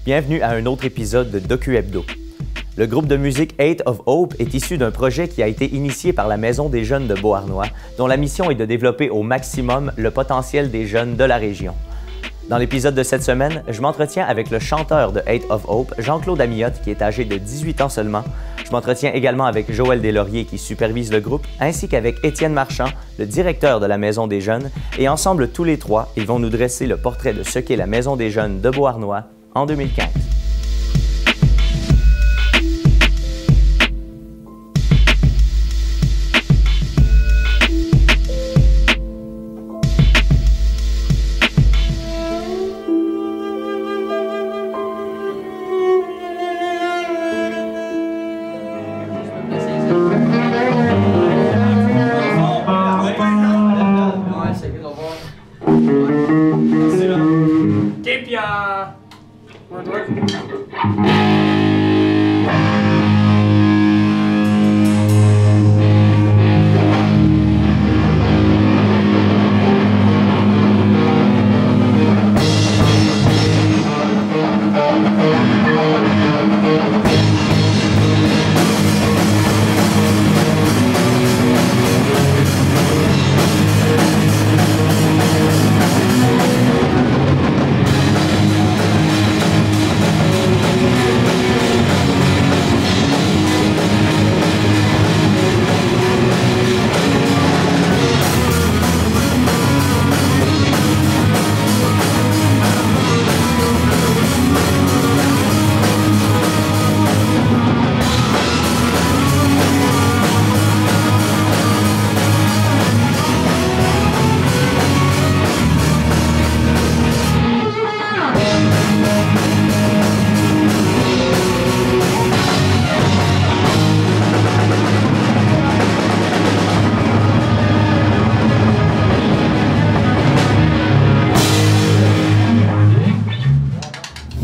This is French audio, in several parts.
Bienvenue à un autre épisode de Docu Hebdo. Le groupe de musique Eight of Hope est issu d'un projet qui a été initié par la Maison des jeunes de Beauharnois, dont la mission est de développer au maximum le potentiel des jeunes de la région. Dans l'épisode de cette semaine, je m'entretiens avec le chanteur de Eight of Hope, Jean-Claude Amiotte, qui est âgé de 18 ans seulement. Je m'entretiens également avec Joël Deslauriers, qui supervise le groupe, ainsi qu'avec Étienne Marchand, le directeur de la Maison des jeunes. Et ensemble, tous les trois, ils vont nous dresser le portrait de ce qu'est la Maison des jeunes de Beauharnois en 2015.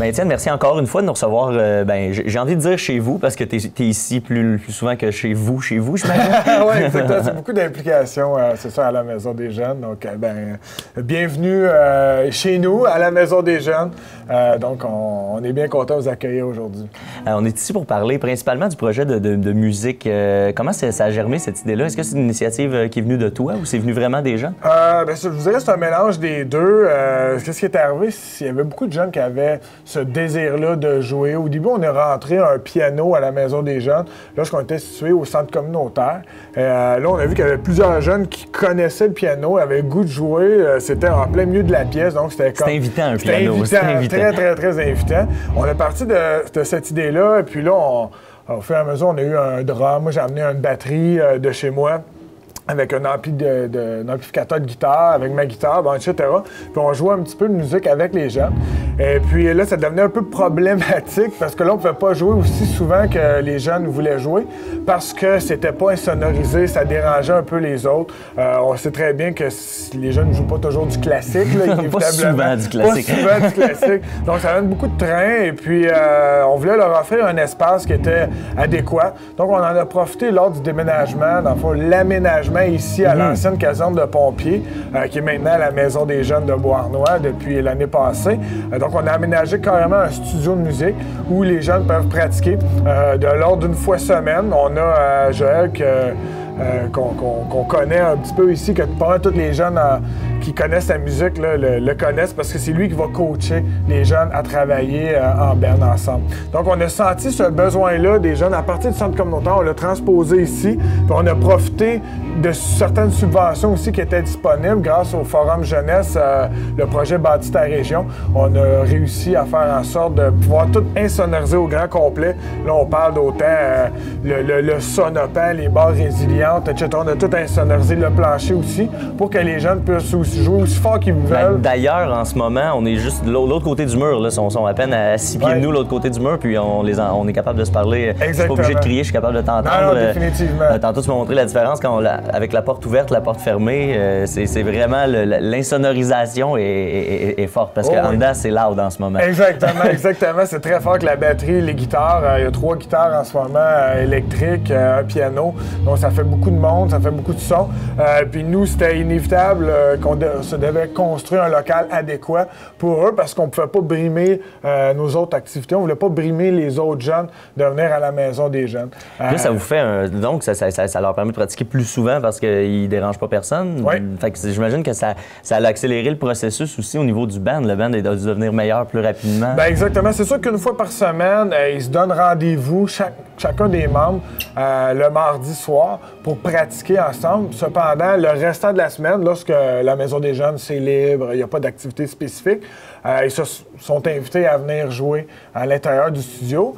Étienne, merci encore une fois de nous recevoir. J'ai envie de dire chez vous, parce que tu es ici plus souvent que chez vous, j'imagine. Oui, exactement. C'est beaucoup d'implications, c'est ça, à la Maison des jeunes. Donc, bienvenue chez nous, à la Maison des jeunes. Donc, on est bien content de vous accueillir aujourd'hui. On est ici pour parler principalement du projet de musique. Comment ça a germé, cette idée-là? Est-ce que c'est une initiative qui est venue de toi ou c'est venu vraiment des jeunes? Je vous dirais que c'est un mélange des deux. Qu'est-ce qui est arrivé? Il y avait beaucoup de jeunes qui avaient ce désir-là de jouer. Au début, on est rentré un piano à la Maison des jeunes, lorsqu'on était situé au centre communautaire. Là, on a vu qu'il y avait plusieurs jeunes qui connaissaient le piano, avaient le goût de jouer. C'était en plein milieu de la pièce, donc c'était comme... C'était invitant, un piano. C'était invitant, très, très, très invitant. On est parti de cette idée-là, et puis là, au fur et à mesure, on a eu un drum. Moi, j'ai amené une batterie de chez moi, avec un amplificateur de guitare, avec ma guitare, etc. Puis on jouait un petit peu de musique avec les jeunes. Et puis là, ça devenait un peu problématique parce que là, on ne pouvait pas jouer aussi souvent que les jeunes voulaient jouer parce que c'était pas insonorisé, ça dérangeait un peu les autres. On sait très bien que les jeunes ne jouent pas toujours du classique. Là, pas souvent du classique. Pas souvent du classique. Donc, ça donne beaucoup de train et puis on voulait leur offrir un espace qui était adéquat. Donc, on en a profité lors du déménagement, dans le fond, l'aménagement ici à l'ancienne caserne de pompiers, qui est maintenant à la Maison des jeunes de Beauharnois depuis l'année passée. Donc, on a aménagé carrément un studio de musique où les jeunes peuvent pratiquer de l'ordre d'une fois semaine. On a Joël qu'on connaît un petit peu ici, que pas tous les jeunes qui connaissent la musique là, le connaissent parce que c'est lui qui va coacher les jeunes à travailler en band ensemble. Donc, on a senti ce besoin-là des jeunes à partir du centre communautaire. On l'a transposé ici, puis on a profité de certaines subventions aussi qui étaient disponibles grâce au Forum Jeunesse, le projet Bâti ta région. On a réussi à faire en sorte de pouvoir tout insonoriser au grand complet. Là, on parle d'autant le sonopan, les barres résilientes, etc. On a tout insonorisé, le plancher aussi, pour que les jeunes puissent aussi jouer aussi fort qu'ils veulent. D'ailleurs, en ce moment, on est juste de l'autre côté du mur. Là. Ils sont à peine à 6 pieds de nous, l'autre côté du mur, puis on est capable de se parler. Je suis pas obligé de crier, je suis capable de t'entendre. Non, définitivement. Tantôt, tu m'as montré la différence quand avec la porte ouverte, la porte fermée. C'est vraiment l'insonorisation est forte, parce qu'en dedans, c'est loud en ce moment. Exactement. C'est très fort que la batterie, les guitares. Il y a 3 guitares en ce moment électriques, un piano. Donc, ça fait beaucoup de monde, ça fait beaucoup de son. Puis nous, c'était inévitable qu'on se devait construire un local adéquat pour eux parce qu'on ne pouvait pas brimer nos autres activités. On ne voulait pas brimer les autres jeunes de venir à la maison des jeunes. Là, ça vous fait donc ça leur permet de pratiquer plus souvent parce qu'ils ne dérangent pas personne. Oui. Fait que j'imagine que ça a accéléré le processus aussi au niveau du band. Le band a dû devenir meilleur plus rapidement. Bien, exactement. C'est sûr qu'une fois par semaine, ils se donnent rendez-vous, chacun des membres, le mardi soir pour pratiquer ensemble. Cependant, le restant de la semaine, lorsque la Maison des jeunes, c'est libre, il n'y a pas d'activité spécifique, ils se sont invités à venir jouer à l'intérieur du studio.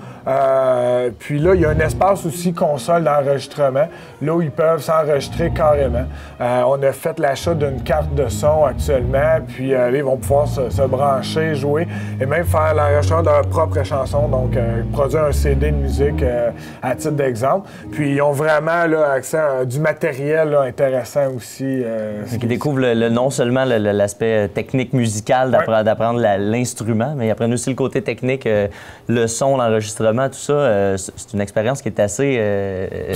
Puis là, il y a un espace aussi console d'enregistrement, là où ils peuvent s'enregistrer carrément. On a fait l'achat d'une carte de son actuellement, puis là, ils vont pouvoir se brancher, jouer et même faire l'enregistrement de leur propre chanson, donc produire un CD de musique à titre d'exemple. Puis ils ont vraiment là, accès à du matériel là, intéressant aussi. Ils découvrent non seulement l'aspect technique musical d'apprendre l'instrument, mais ils apprennent aussi le côté technique, le son, l'enregistrement, tout ça. C'est une expérience qui est assez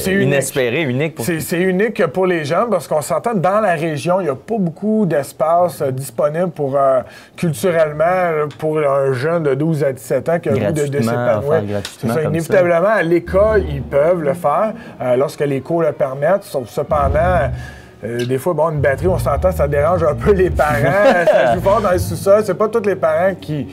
inespérée, unique. C'est unique pour les jeunes parce qu'on s'entend dans la région, il n'y a pas beaucoup d'espace disponible pour culturellement pour un jeune de 12 à 17 ans qui a le goût de s'épanouir. C'est ça, inévitablement, à l'école, ils peuvent le faire lorsque les cours le permettent. Cependant, des fois, bon, une batterie, on s'entend, ça dérange un peu les parents. Ça joue fort dans le sous-sol. C'est pas tous les parents qui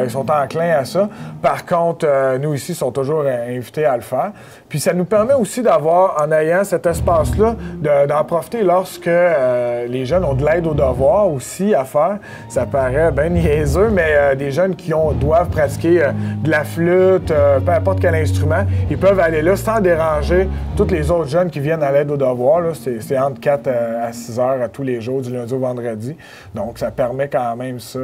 sont enclins à ça. Par contre, nous ici, sont toujours invités à le faire. Puis ça nous permet aussi d'avoir, en ayant cet espace-là, d'en profiter lorsque les jeunes ont de l'aide aux devoirs aussi à faire. Ça paraît bien niaiseux, mais des jeunes qui doivent pratiquer de la flûte, peu importe quel instrument, ils peuvent aller là sans déranger tous les autres jeunes qui viennent à l'aide aux devoirs. Là. C'est entre 4 à 6 heures à tous les jours, du lundi au vendredi. Donc, ça permet quand même ça.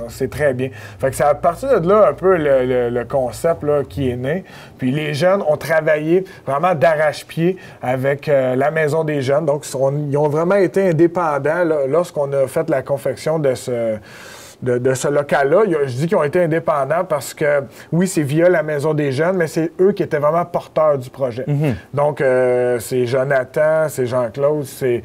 C'est très bien. Fait que c'est à partir de là un peu le concept là, qui est né. Puis les jeunes ont travaillé vraiment d'arrache-pied avec la Maison des jeunes. Donc, ils ont vraiment été indépendants là, lorsqu'on a fait la confection de ce local-là. Je dis qu'ils ont été indépendants parce que, oui, c'est via la Maison des jeunes, mais c'est eux qui étaient vraiment porteurs du projet. Mm-hmm. Donc, c'est Jonathan, c'est Jean-Claude, c'est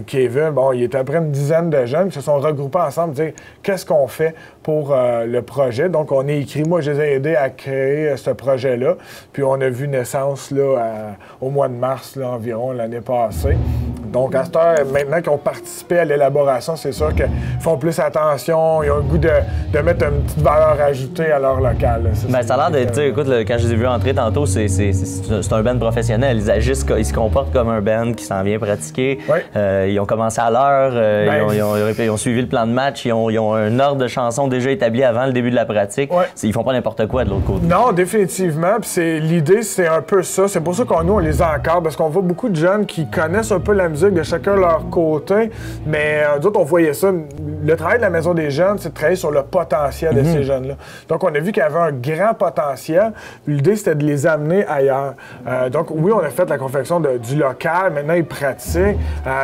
Kevin. Bon, il y était à peu près une dizaine de jeunes qui se sont regroupés ensemble pour dire qu'est-ce qu'on fait pour le projet. Donc, on est écrit. Moi, je les ai aidés à créer ce projet-là. Puis, on a vu naissance là, au mois de mars là, environ, l'année passée. Donc, à cette heure, maintenant qu'ils ont participé à l'élaboration, c'est sûr qu'ils font plus attention. Ils ont le goût de mettre une petite valeur ajoutée à leur local. Ça a l'air d'être... Écoute, quand je les ai vus entrer tantôt, c'est un band professionnel. Ils agissent, ils se comportent comme un band qui s'en vient pratiquer. Oui. Ils ont commencé à l'heure. Ils ont suivi le plan de match. Ils ont un ordre de chansons déjà établi avant le début de la pratique. Ouais. Ils font pas n'importe quoi de l'autre côté. Non, définitivement. Puis l'idée, c'est un peu ça. C'est pour ça qu'on les encadre, parce qu'on voit beaucoup de jeunes qui connaissent un peu la musique de chacun leur côté. Mais d'autres, on voyait ça. Le travail de la Maison des jeunes, c'est de travailler sur le potentiel de ces jeunes-là. Donc, on a vu qu'il y avait un grand potentiel. L'idée, c'était de les amener ailleurs. Donc, oui, on a fait la confection du local. Maintenant, ils pratiquent.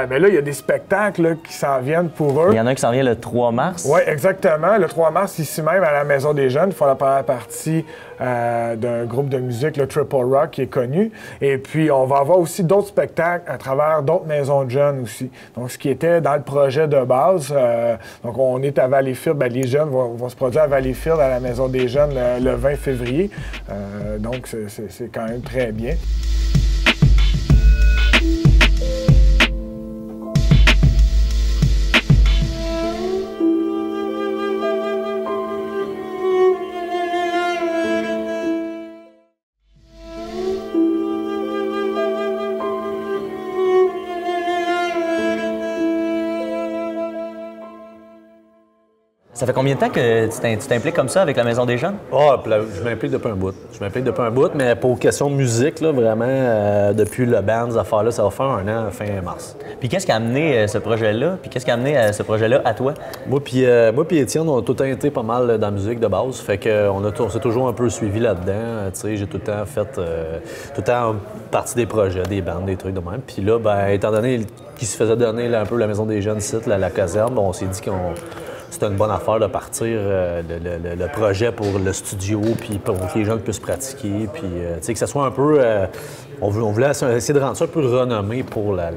Mais là, il y a des spectacles là, qui s'en viennent pour eux. Il y en a un qui s'en vient le 3 mars. Oui, exactement. Le 3 mars, ici même, à la Maison des jeunes, ils font la première partie d'un groupe de musique, le Triple Rock, qui est connu. Et puis, on va avoir aussi d'autres spectacles à travers d'autres maisons de jeunes aussi. Donc, ce qui était dans le projet de base. Donc, on est à Valleyfield. Bien, les jeunes vont se produire à Valleyfield, à la Maison des jeunes, le 20 février. Donc, c'est quand même très bien. Ça fait combien de temps que tu t'impliques comme ça avec la Maison des jeunes? Je m'implique depuis un bout. Mais pour question de musique, là, vraiment, depuis le band, ces affaires-là, ça va faire un an, fin mars. Puis qu'est-ce qui a amené ce projet-là? Puis qu'est-ce qui a amené ce projet-là à toi? Moi puis Étienne, on a tout le temps été pas mal dans la musique de base. Fait qu'on s'est toujours un peu suivi là-dedans. Tu sais, j'ai tout le temps fait... tout le temps partie des projets, des bandes, des trucs de même. Puis là, étant donné qu'il se faisait donner là, un peu la Maison des jeunes, site, la caserne, on s'est dit c'était une bonne affaire de partir le projet pour le studio, puis pour que les gens puissent pratiquer, puis tu sais, que ça soit un peu... on voulait essayer de rendre ça un peu renommé pour la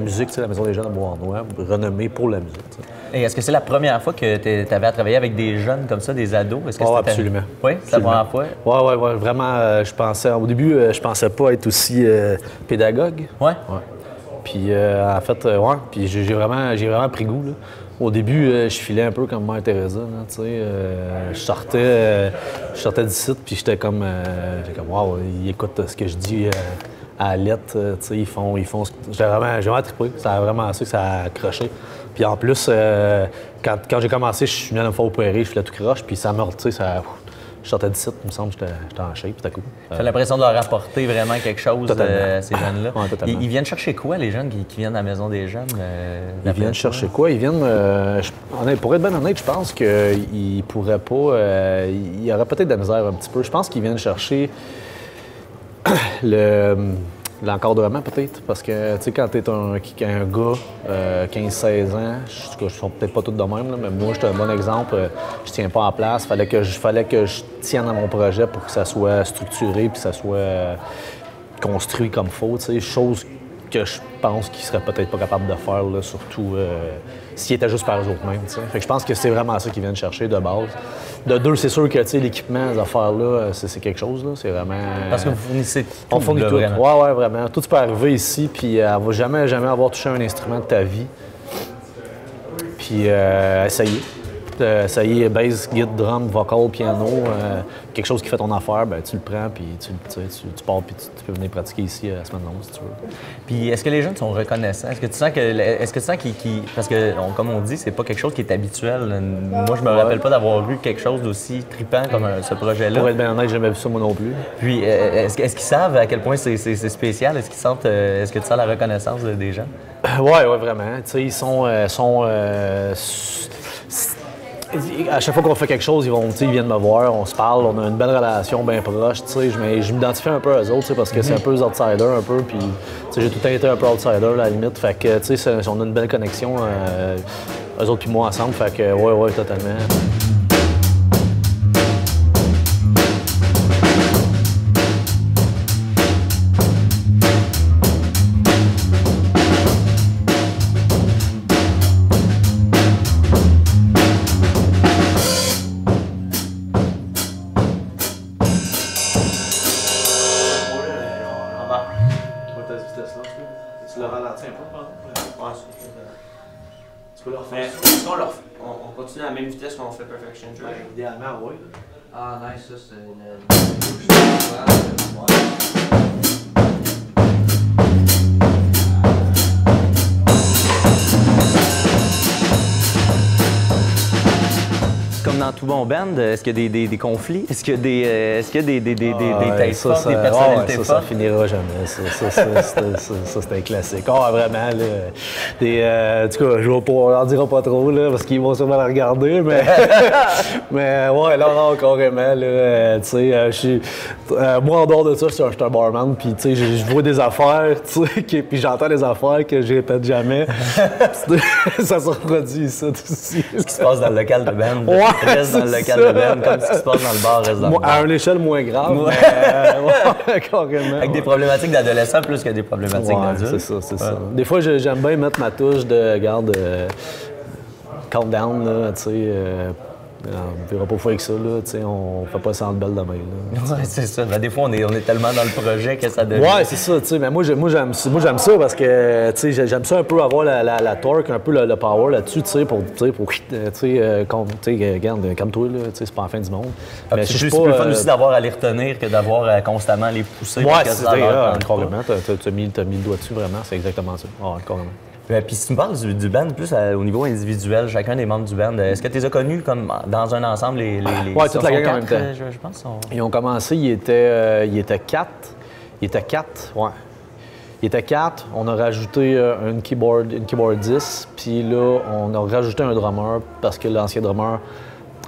musique, tu sais, la Maison des Jeunes de Beauharnois, renommé pour la musique. Tu sais. Et est-ce que c'est la première fois que tu avais à travailler avec des jeunes comme ça, des ados? Est-ce que absolument. Oui, c'est la première fois? Oui, vraiment, je pensais... Au début, je pensais pas être aussi pédagogue. Oui? Ouais. Puis en fait, ouais, puis j'ai vraiment pris goût, là. Au début, je filais un peu comme Mère Teresa, tu sais. Je sortais du site, puis j'étais comme, wow, ils écoutent ce que je dis à la lettre, tu sais, ils font j'ai vraiment trippé. C'est vraiment ça que ça a accroché. Puis en plus, quand j'ai commencé, je suis venu à une fois opérer, je filais tout croche, puis ça m'a, tu sais, ça... Je sortais du site, il me semble, j'étais en shape, c'était cool. T'as l'impression de leur apporter vraiment quelque chose, ces jeunes-là. Ouais, totalement. Ils viennent chercher quoi, les jeunes qui viennent à la Maison des Jeunes? Ils viennent chercher quoi? Ils viennent... pour être bien honnête, je pense qu'ils pourraient pas... il y aurait peut-être de la misère un petit peu. Je pense qu'ils viennent chercher l'encadrement, peut-être. Parce que, tu sais, quand t'es un gars, 15-16 ans, je ne suis peut-être pas tous de même, là, mais moi, j'étais un bon exemple. Je tiens pas en place. Fallait que je tienne à mon projet pour que ça soit structuré puis que ça soit construit comme il faut. Tu sais, chose que je pense qu'ils seraient peut-être pas capables de faire, là, surtout s'ils étaient juste par eux autres mêmes. Tu sais. Fait que je pense que c'est vraiment ça qu'ils viennent chercher de base. De deux, c'est sûr que l'équipement, ces affaires-là, c'est quelque chose. Là. C'est vraiment... Parce que vous fournissez tout. On fournit tout. Vraiment. Ouais, vraiment. Tout peut arriver ici, puis elle va jamais avoir touché un instrument de ta vie. Puis essayer bass, guitare, drum, vocal, piano, quelque chose qui fait ton affaire, ben tu le prends, puis tu pars, puis tu peux venir pratiquer ici à la semaine longue, si tu veux. Puis est-ce que les jeunes sont reconnaissants? Est-ce que tu sens qu'ils... Parce que, comme on dit, c'est pas quelque chose qui est habituel. Moi, je me rappelle pas d'avoir vu quelque chose d'aussi trippant comme ce projet-là. Pour être bien honnête, j'ai jamais vu ça moi non plus. Puis est-ce qu'ils savent à quel point c'est spécial? Est-ce qu'ils sentent... est-ce que tu sens la reconnaissance des gens? Ouais, vraiment. Tu sais, ils sont à chaque fois qu'on fait quelque chose, ils viennent me voir, on se parle, on a une belle relation bien proche. Je m'identifie un peu à eux autres parce que c'est un peu les outsiders un peu. Puis j'ai tout le temps été un peu outsider à la limite. Fait que on a une belle connexion, eux autres puis moi ensemble. Fait que ouais, totalement. Tu le ralentis un peu, pardon? Tu peux le refaire. Est-ce qu'on on continue à la même vitesse qu'on fait Perfection Church? Ouais, idéalement, oui. Ah, nice, ça, c'est Comme dans tout bon band, est-ce qu'il y a des conflits? Est-ce qu'il y a des têtes fortes, des personnalités fortes? Ça finira jamais. Ça, c'était un classique. Vraiment, là. En tout cas, on n'en dira pas trop, là, parce qu'ils vont sûrement la regarder, mais... mais ouais, non, carrément, là. Tu sais, moi, en dehors de ça, je suis un barman, puis tu sais, je vois des affaires, tu sais, puis j'entends des affaires que je répète jamais. Ça se reproduit, ça, aussi. Ce qui se passe dans le local de band. Ouais, reste dans le local de band, comme ce qui se passe dans le bar reste dans le bar. À une échelle moins grave, mais carrément. Avec des problématiques d'adolescents plus que des problématiques d'adultes. C'est ça. Des fois, j'aime bien mettre ma touche de, calm down, là, tu sais. On ne verra pas fou avec ça, là, tu sais, on fait pas sans le belle de main. Oui, c'est ça. Ben, des fois, on est tellement dans le projet que ça devient... Ouais, c'est ça, tu sais, mais moi, j'aime ça parce que, tu sais, j'aime ça un peu avoir la torque, un peu le power là-dessus, tu sais, pour regarde, comme toi, là, tu sais, c'est pas la fin du monde. Mais c'est plus le fun aussi d'avoir à les retenir que d'avoir constamment à les pousser. Ouais, c'est carrément, t'as mis le doigt dessus, vraiment, c'est exactement ça. Ouais, carrément. Puis si tu me parles du band plus au niveau individuel, chacun des membres du band, est-ce que tu les as connus comme dans un ensemble, ouais, toute la gang en même temps. Je pense. Ils ont commencé, ils étaient 4. Ils étaient 4, ouais. Ils étaient 4. On a rajouté une keyboardiste, puis là, on a rajouté un drummer parce que l'ancien drummer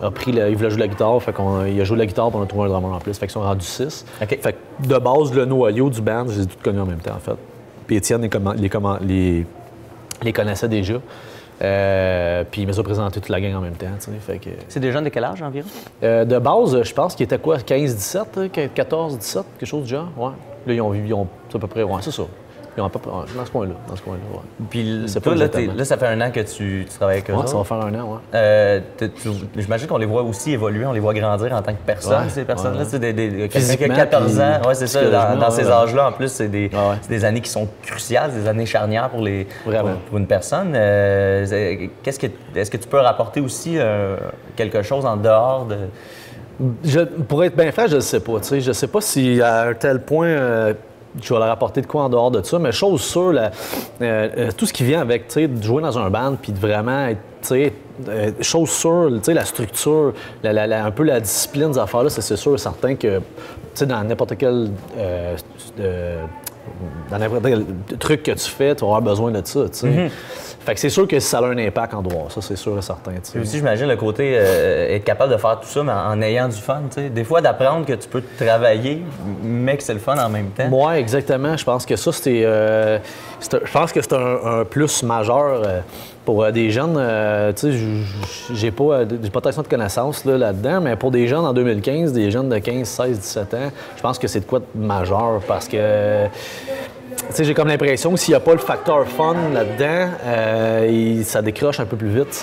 il voulait jouer la guitare, fait qu'il a joué la guitare, puis on a trouvé un drummer en plus. Fait qu'ils sont rendus 6. Okay. Fait que de base, le noyau du band, je les ai tous connus en même temps, en fait. Puis Étienne les connaissait déjà. Puis il m'a présenté toute la gang en même temps. Fait que, C'est des jeunes de quel âge environ? de base, je pense qu'ils étaient quoi, 15-17, 14-17, quelque chose du genre. Ouais. Là, ils ont à peu près, ouais, c'est ça. Ils ont à peu près, dans ce coin-là. Ouais. Puis C'est toi, pas là, exactement. là, ça fait un an que tu travailles avec eux Ouais, autres. ça va faire un an, ouais. J'imagine qu'on les voit aussi évoluer, on les voit grandir en tant que personnes, Ouais, ces personnes-là. ouais. C'est quelqu'un qui a Physiquement, 14 ans, puis ouais, c'est ça. psychologiquement, Dans ces ouais. âges-là, en plus, c'est Ouais. des années qui sont cruciales, des années charnières pour Vraiment. pour une personne. Est-ce que tu peux rapporter aussi quelque chose en dehors de. Pour être bien franc, je ne sais pas. Je ne sais pas si à un tel point je vais leur apporter de quoi en dehors de ça, mais chose sûre, tout ce qui vient avec de jouer dans un band puis de vraiment être. Chose sûre, la structure, un peu la discipline des affaires-là, c'est sûr et certain que dans n'importe quel. Dans n'importe quel truc que tu fais, tu vas avoir besoin de ça. Fait que c'est sûr que ça a un impact en dehors, ça c'est sûr et certain. Puis aussi, j'imagine le côté être capable de faire tout ça, mais en ayant du fun. Des fois, d'apprendre que tu peux travailler, mais que c'est le fun en même temps. Oui, exactement. Je pense que ça, je pense que c'est un plus majeur pour des jeunes. J'ai pas tant de connaissances là-dedans, mais pour des jeunes en 2015, des jeunes de 15, 16, 17 ans, je pense que c'est de quoi de majeur parce que. J'ai comme l'impression que s'il n'y a pas le facteur fun là-dedans, ça décroche un peu plus vite.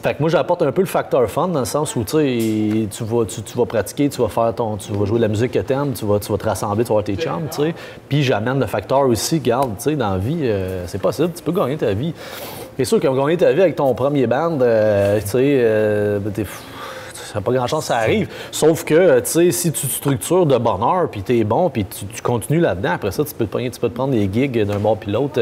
Fait que moi, j'apporte un peu le facteur fun dans le sens où tu vas pratiquer, tu vas jouer de la musique que tu aimes, tu vas te rassembler, tu vas avoir tes chums. Puis j'amène le facteur aussi, regarde, dans la vie, c'est possible, tu peux gagner ta vie. C'est sûr que gagner ta vie avec ton premier band, ça n'a pas grand-chance, ça arrive. Sauf que, si tu te structures de bonne heure, puis t'es bon, puis tu continues là-dedans, après ça, tu peux te prendre des gigs d'un bord puis l'autre,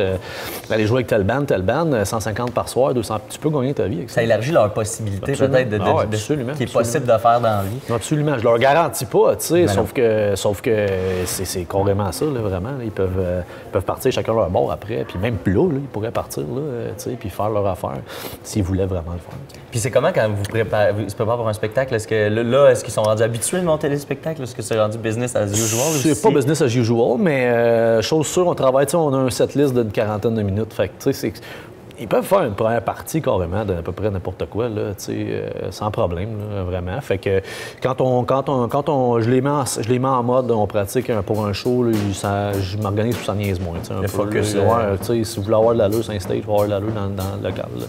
aller jouer avec tel band, 150 par soir, 200, tu peux gagner ta vie avec ça. Ça élargit leurs possibilités, peut-être, qui est possible de faire dans la vie. Absolument. Je leur garantis pas, sauf que c'est carrément ça, là, vraiment. Ils peuvent partir chacun leur bord après, puis même plus là, ils pourraient partir, là, puis faire leur affaire, s'ils voulaient vraiment le faire. Puis c'est comment quand vous se préparez pour un spectacle? Est-ce qu'ils sont rendus habitués de monter les spectacles? Est-ce que c'est rendu business as usual? C'est pas business as usual, mais chose sûre, on travaille, on a un setlist d'une 40aine de minutes. Fait que, ils peuvent faire une première partie carrément d'à peu près n'importe quoi, là, sans problème, là, vraiment. Fait que je les mets en mode, on pratique pour un show, là, je m'organise pour ça niaise moins. Le focus. Si vous voulez avoir de l'allure sur un stage, il va avoir de l'allure dans le local. Là.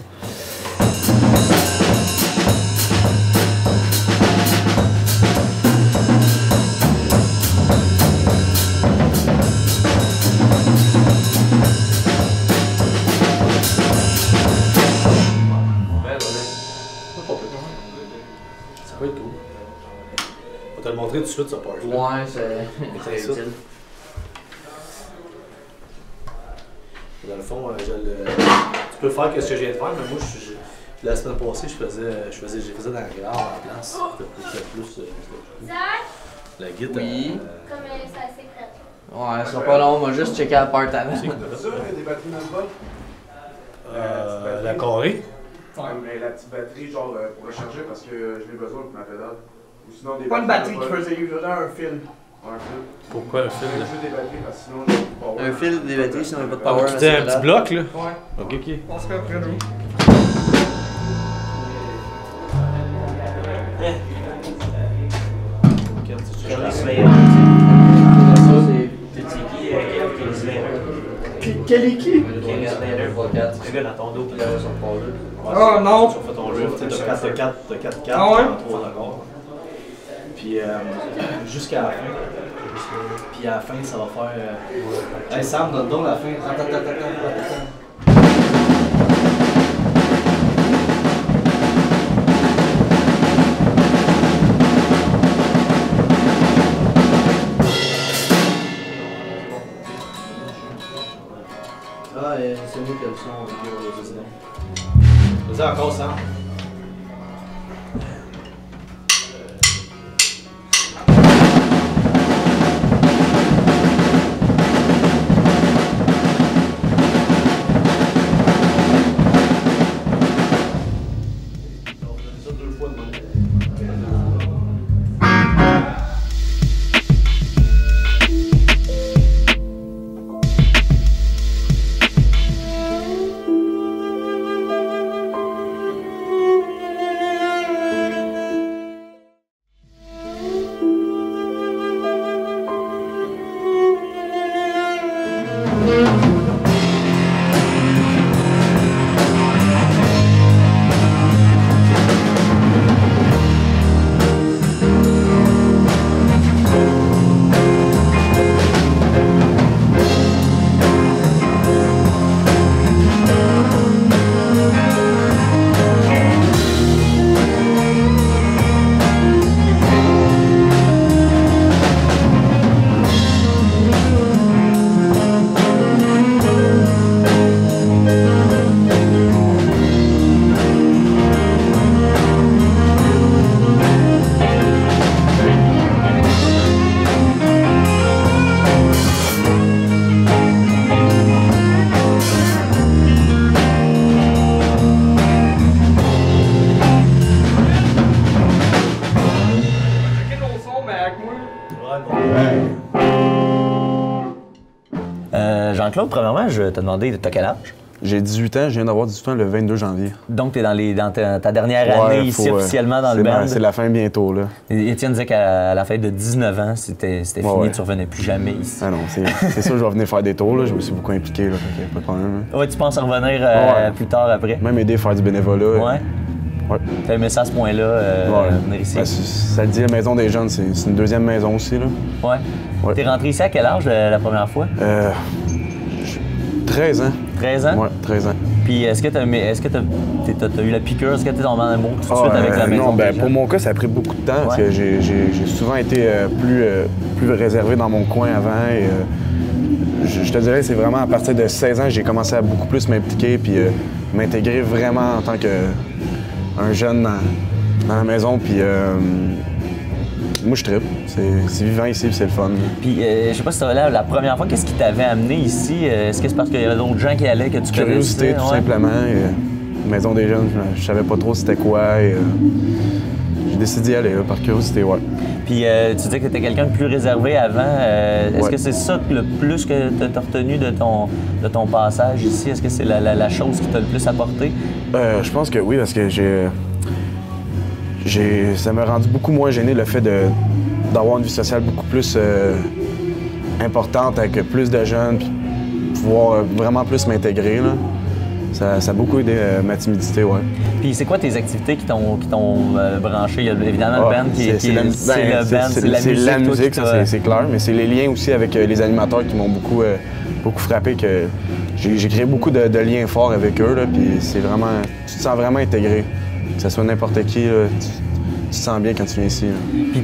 Te le montrer tout de suite, ça part. Ouais, c'est utile. Dans le fond, tu peux faire ce que je viens de faire, mais moi, la semaine passée, je faisais dans la grave en place. C'était plus la guitare. Oui. Comme ça, c'est secret. Ouais, ça sera pas long, on va juste checker la part avant. C'est sûr, il y a des batteries dans le bol? La carré. Ouais, mais la petite batterie, genre, pour recharger parce que je l'ai besoin pour ma pédale. Ou sinon des Pas une batterie dans qui le bol. faisait usuellement un fil. Ouais, un fil. Pourquoi le fil? Je veux des batteries parce que sinon, j'ai pas de power. Un fil, des batteries, sinon il n'y a pas de Ah, power. c'était un petit bloc, là? Ouais. OK. On se fait après nous. Quel qui? Le gars dans ton dos. Oh non! Tu refais ton lift, t'as 4 Ah ouais? 3 d'accord. Puis jusqu'à la fin. Puis à la fin, ça va faire. Hey Sam, donne donc la fin. Ah, c'est mieux que le son. Vas-y encore Sam. Jean-Claude, premièrement, je t'ai demandé, t'as quel âge? J'ai 18 ans, je viens d'avoir 18 ans le 22 janvier. Donc, tu es dans ta dernière année ici officiellement dans le band. C'est la fin bientôt, là. Et Étienne disait qu'à la fête de 19 ans, c'était fini, tu revenais plus jamais ici. Ah non, c'est sûr, je vais venir faire des tours, là. Je me suis beaucoup impliqué, là, fait pas de problème. Ouais, tu penses revenir plus tard après? Même aider à faire du bénévolat. Ouais. Ouais. T'as aimé ça à ce point-là, venir ici? Ben, ça le dit, la maison des jeunes, c'est une deuxième maison aussi, là. Ouais. T'es rentré ici à quel âge la première fois? 13 ans. 13 ans? Ouais, 13 ans. Puis est-ce que t'as eu la piqûre? Est-ce que t'es tombé en amour tout de suite avec la maison? Non, ben, pour mon cas, ça a pris beaucoup de temps parce que j'ai souvent été plus réservé dans mon coin avant. Et, je te dirais, c'est vraiment à partir de 16 ans que j'ai commencé à beaucoup plus m'impliquer puis m'intégrer vraiment en tant qu'un jeune dans la maison. Puis moi, je trippe. C'est vivant ici, puis c'est le fun. Puis, je sais pas si tu là la première fois, qu'est-ce qui t'avait amené ici? Est-ce que c'est parce qu'il y avait d'autres gens qui allaient que tu connaissais? Curiosité, tout simplement. Maison des jeunes, je savais pas trop c'était quoi. Et, j'ai décidé d'y aller, là, par curiosité, ouais. Puis, tu disais que tu étais quelqu'un de plus réservé avant. Est-ce que c'est ça le plus que tu as retenu de ton passage ici? Est-ce que c'est la chose qui t'a le plus apporté? Je pense que oui, parce que ça m'a rendu beaucoup moins gêné le fait d'avoir une vie sociale beaucoup plus importante avec plus de jeunes, puis pouvoir vraiment plus m'intégrer. Ça a beaucoup aidé ma timidité, ouais. Puis c'est quoi tes activités qui t'ont branché? Il y a évidemment le band c'est la musique, ça c'est clair, mais c'est les liens aussi avec les animateurs qui m'ont beaucoup frappé. Que j'ai créé beaucoup de liens forts avec eux, là, puis c'est vraiment, tu te sens vraiment intégré. Que ce soit n'importe qui, là, tu te sens bien quand tu viens ici. Là. Puis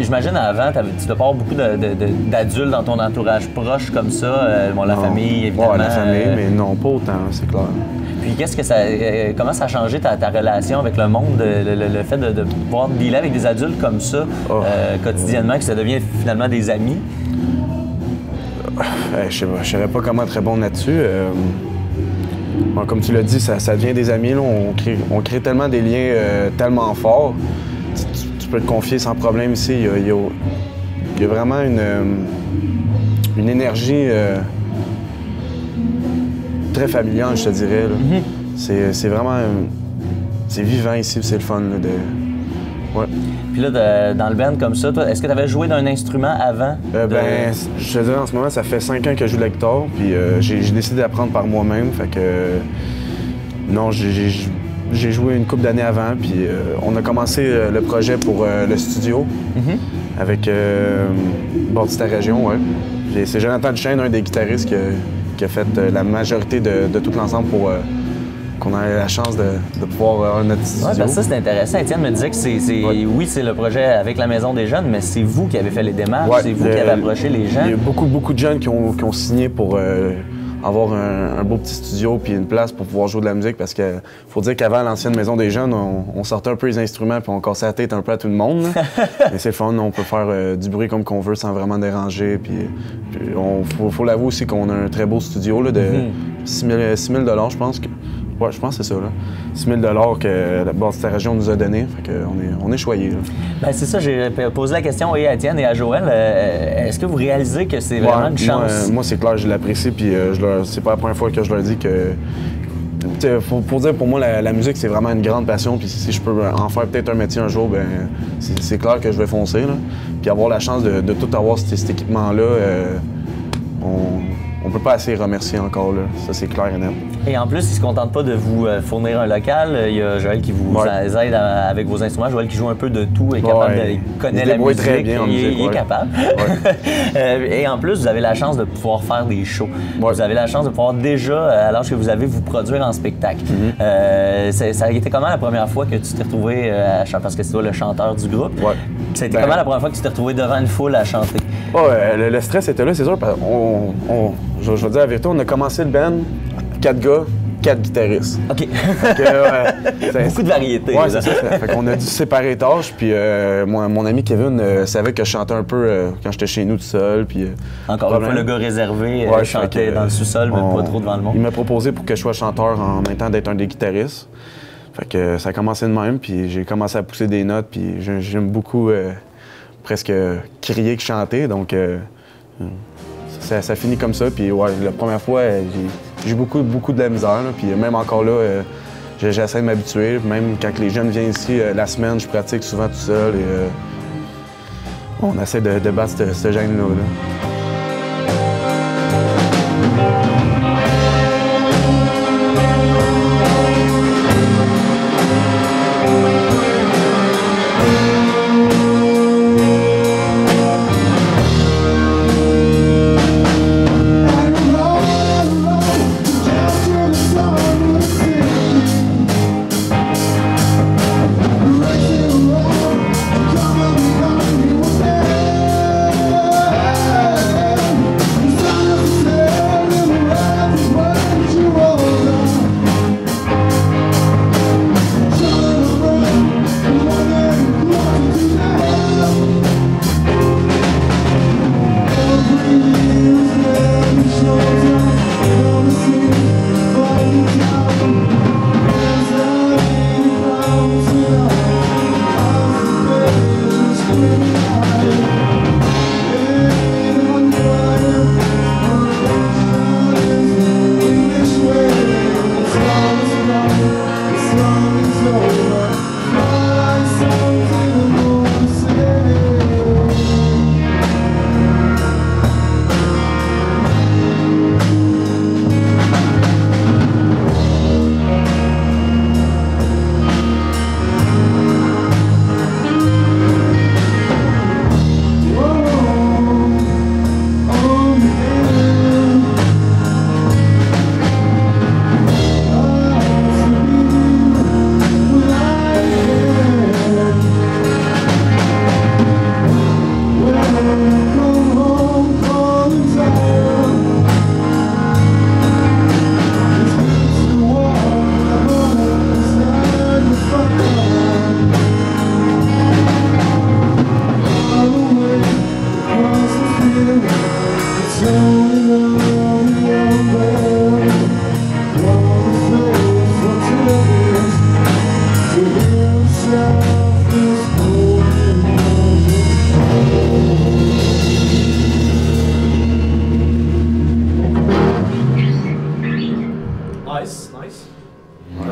j'imagine avant, tu dois pas avoir beaucoup d'adultes dans ton entourage proche comme ça. La famille, évidemment. Ouais, la famille, mais non, pas autant, c'est clair. Puis comment ça a changé ta relation avec le monde, le fait de pouvoir dealer avec des adultes comme ça quotidiennement, que ça devient finalement des amis? Je ne saurais pas comment être très bon là-dessus. Comme tu l'as dit, ça devient des amis. Là. On crée tellement des liens tellement forts. Tu peux te confier sans problème ici. Il y a vraiment une énergie très familiale, je te dirais. Mm-hmm. C'est vraiment... c'est vivant ici, c'est le fun. Là, ouais. Puis là, dans le band comme ça, toi, est-ce que tu avais joué d'un instrument avant? Je te dirais, en ce moment, ça fait 5 ans que je joue de la guitare, puis j'ai décidé d'apprendre par moi-même. Fait que... non, j'ai joué une couple d'années avant, puis on a commencé le projet pour le studio avec Bâti ta région, ouais. C'est Jonathan Duchesne, un des guitaristes, qui a fait la majorité de tout l'ensemble pour qu'on ait la chance de pouvoir avoir notre studio. Ouais, parce que ça, c'est intéressant. Étienne me disait que oui, c'est le projet avec la Maison des jeunes, mais c'est vous qui avez fait les démarches, c'est vous qui avez approché les gens. Il y a beaucoup de jeunes qui ont signé pour avoir un beau petit studio puis une place pour pouvoir jouer de la musique, parce que faut dire qu'avant l'ancienne Maison des jeunes, on sortait un peu les instruments puis on cassait la tête un peu à tout le monde. Mais c'est le fun, on peut faire du bruit comme qu'on veut sans vraiment déranger. Puis faut l'avouer aussi qu'on a un très beau studio là, de 6 000 $, je pense. Ouais, je pense que c'est ça, là. 6 000 $ que la Bâti ta région nous a donné. Fait qu'on est choyés, là. Ben c'est ça, j'ai posé la question à Étienne et à Joël. Est-ce que vous réalisez que c'est vraiment une chance? Moi, c'est clair, je l'apprécie, puis c'est pas la première fois que je leur dis que... Pour dire, pour moi, la musique, c'est vraiment une grande passion, puis si je peux en faire peut-être un métier un jour, ben c'est clair que je vais foncer, là. Puis avoir la chance de tout avoir cet équipement-là, on peut pas assez remercier encore, là. Ça, c'est clair et net. Et en plus, ils se contentent pas de vous fournir un local. Il y a Joël qui vous aide avec vos instruments. Joël qui joue un peu de tout, est capable il connaît la musique, très bien en musique, il est capable. Et en plus, vous avez la chance de pouvoir faire des shows. Vous avez la chance de pouvoir déjà, à l'âge que vous avez, vous produire en spectacle. Ça a été comment la première fois que tu t'es retrouvé à chanter, parce que c'est toi le chanteur du groupe? Ça a été comment la première fois que tu t'es retrouvé devant une foule à chanter? Le stress était là, c'est sûr. Je vais dire la vérité, on a commencé le band, 4 gars, 4 guitaristes. OK. Beaucoup de variété. Ouais, c'est ça. Fait qu'on a dû séparer les tâches, puis mon ami Kevin savait que je chantais un peu quand j'étais chez nous tout seul. Puis, encore une fois, le gars réservé chantait dans le sous-sol, mais pas trop devant le monde. Il m'a proposé pour que je sois chanteur en même temps d'être un des guitaristes. Fait que ça a commencé de même, puis j'ai commencé à pousser des notes, puis j'aime beaucoup presque crier que chanter, donc ça finit comme ça. Puis ouais, la première fois, j'ai eu beaucoup de la misère. Là, puis même encore là, j'essaie de m'habituer. Même quand les jeunes viennent ici, la semaine, je pratique souvent tout seul. Et, on essaie de battre ce gêne-là.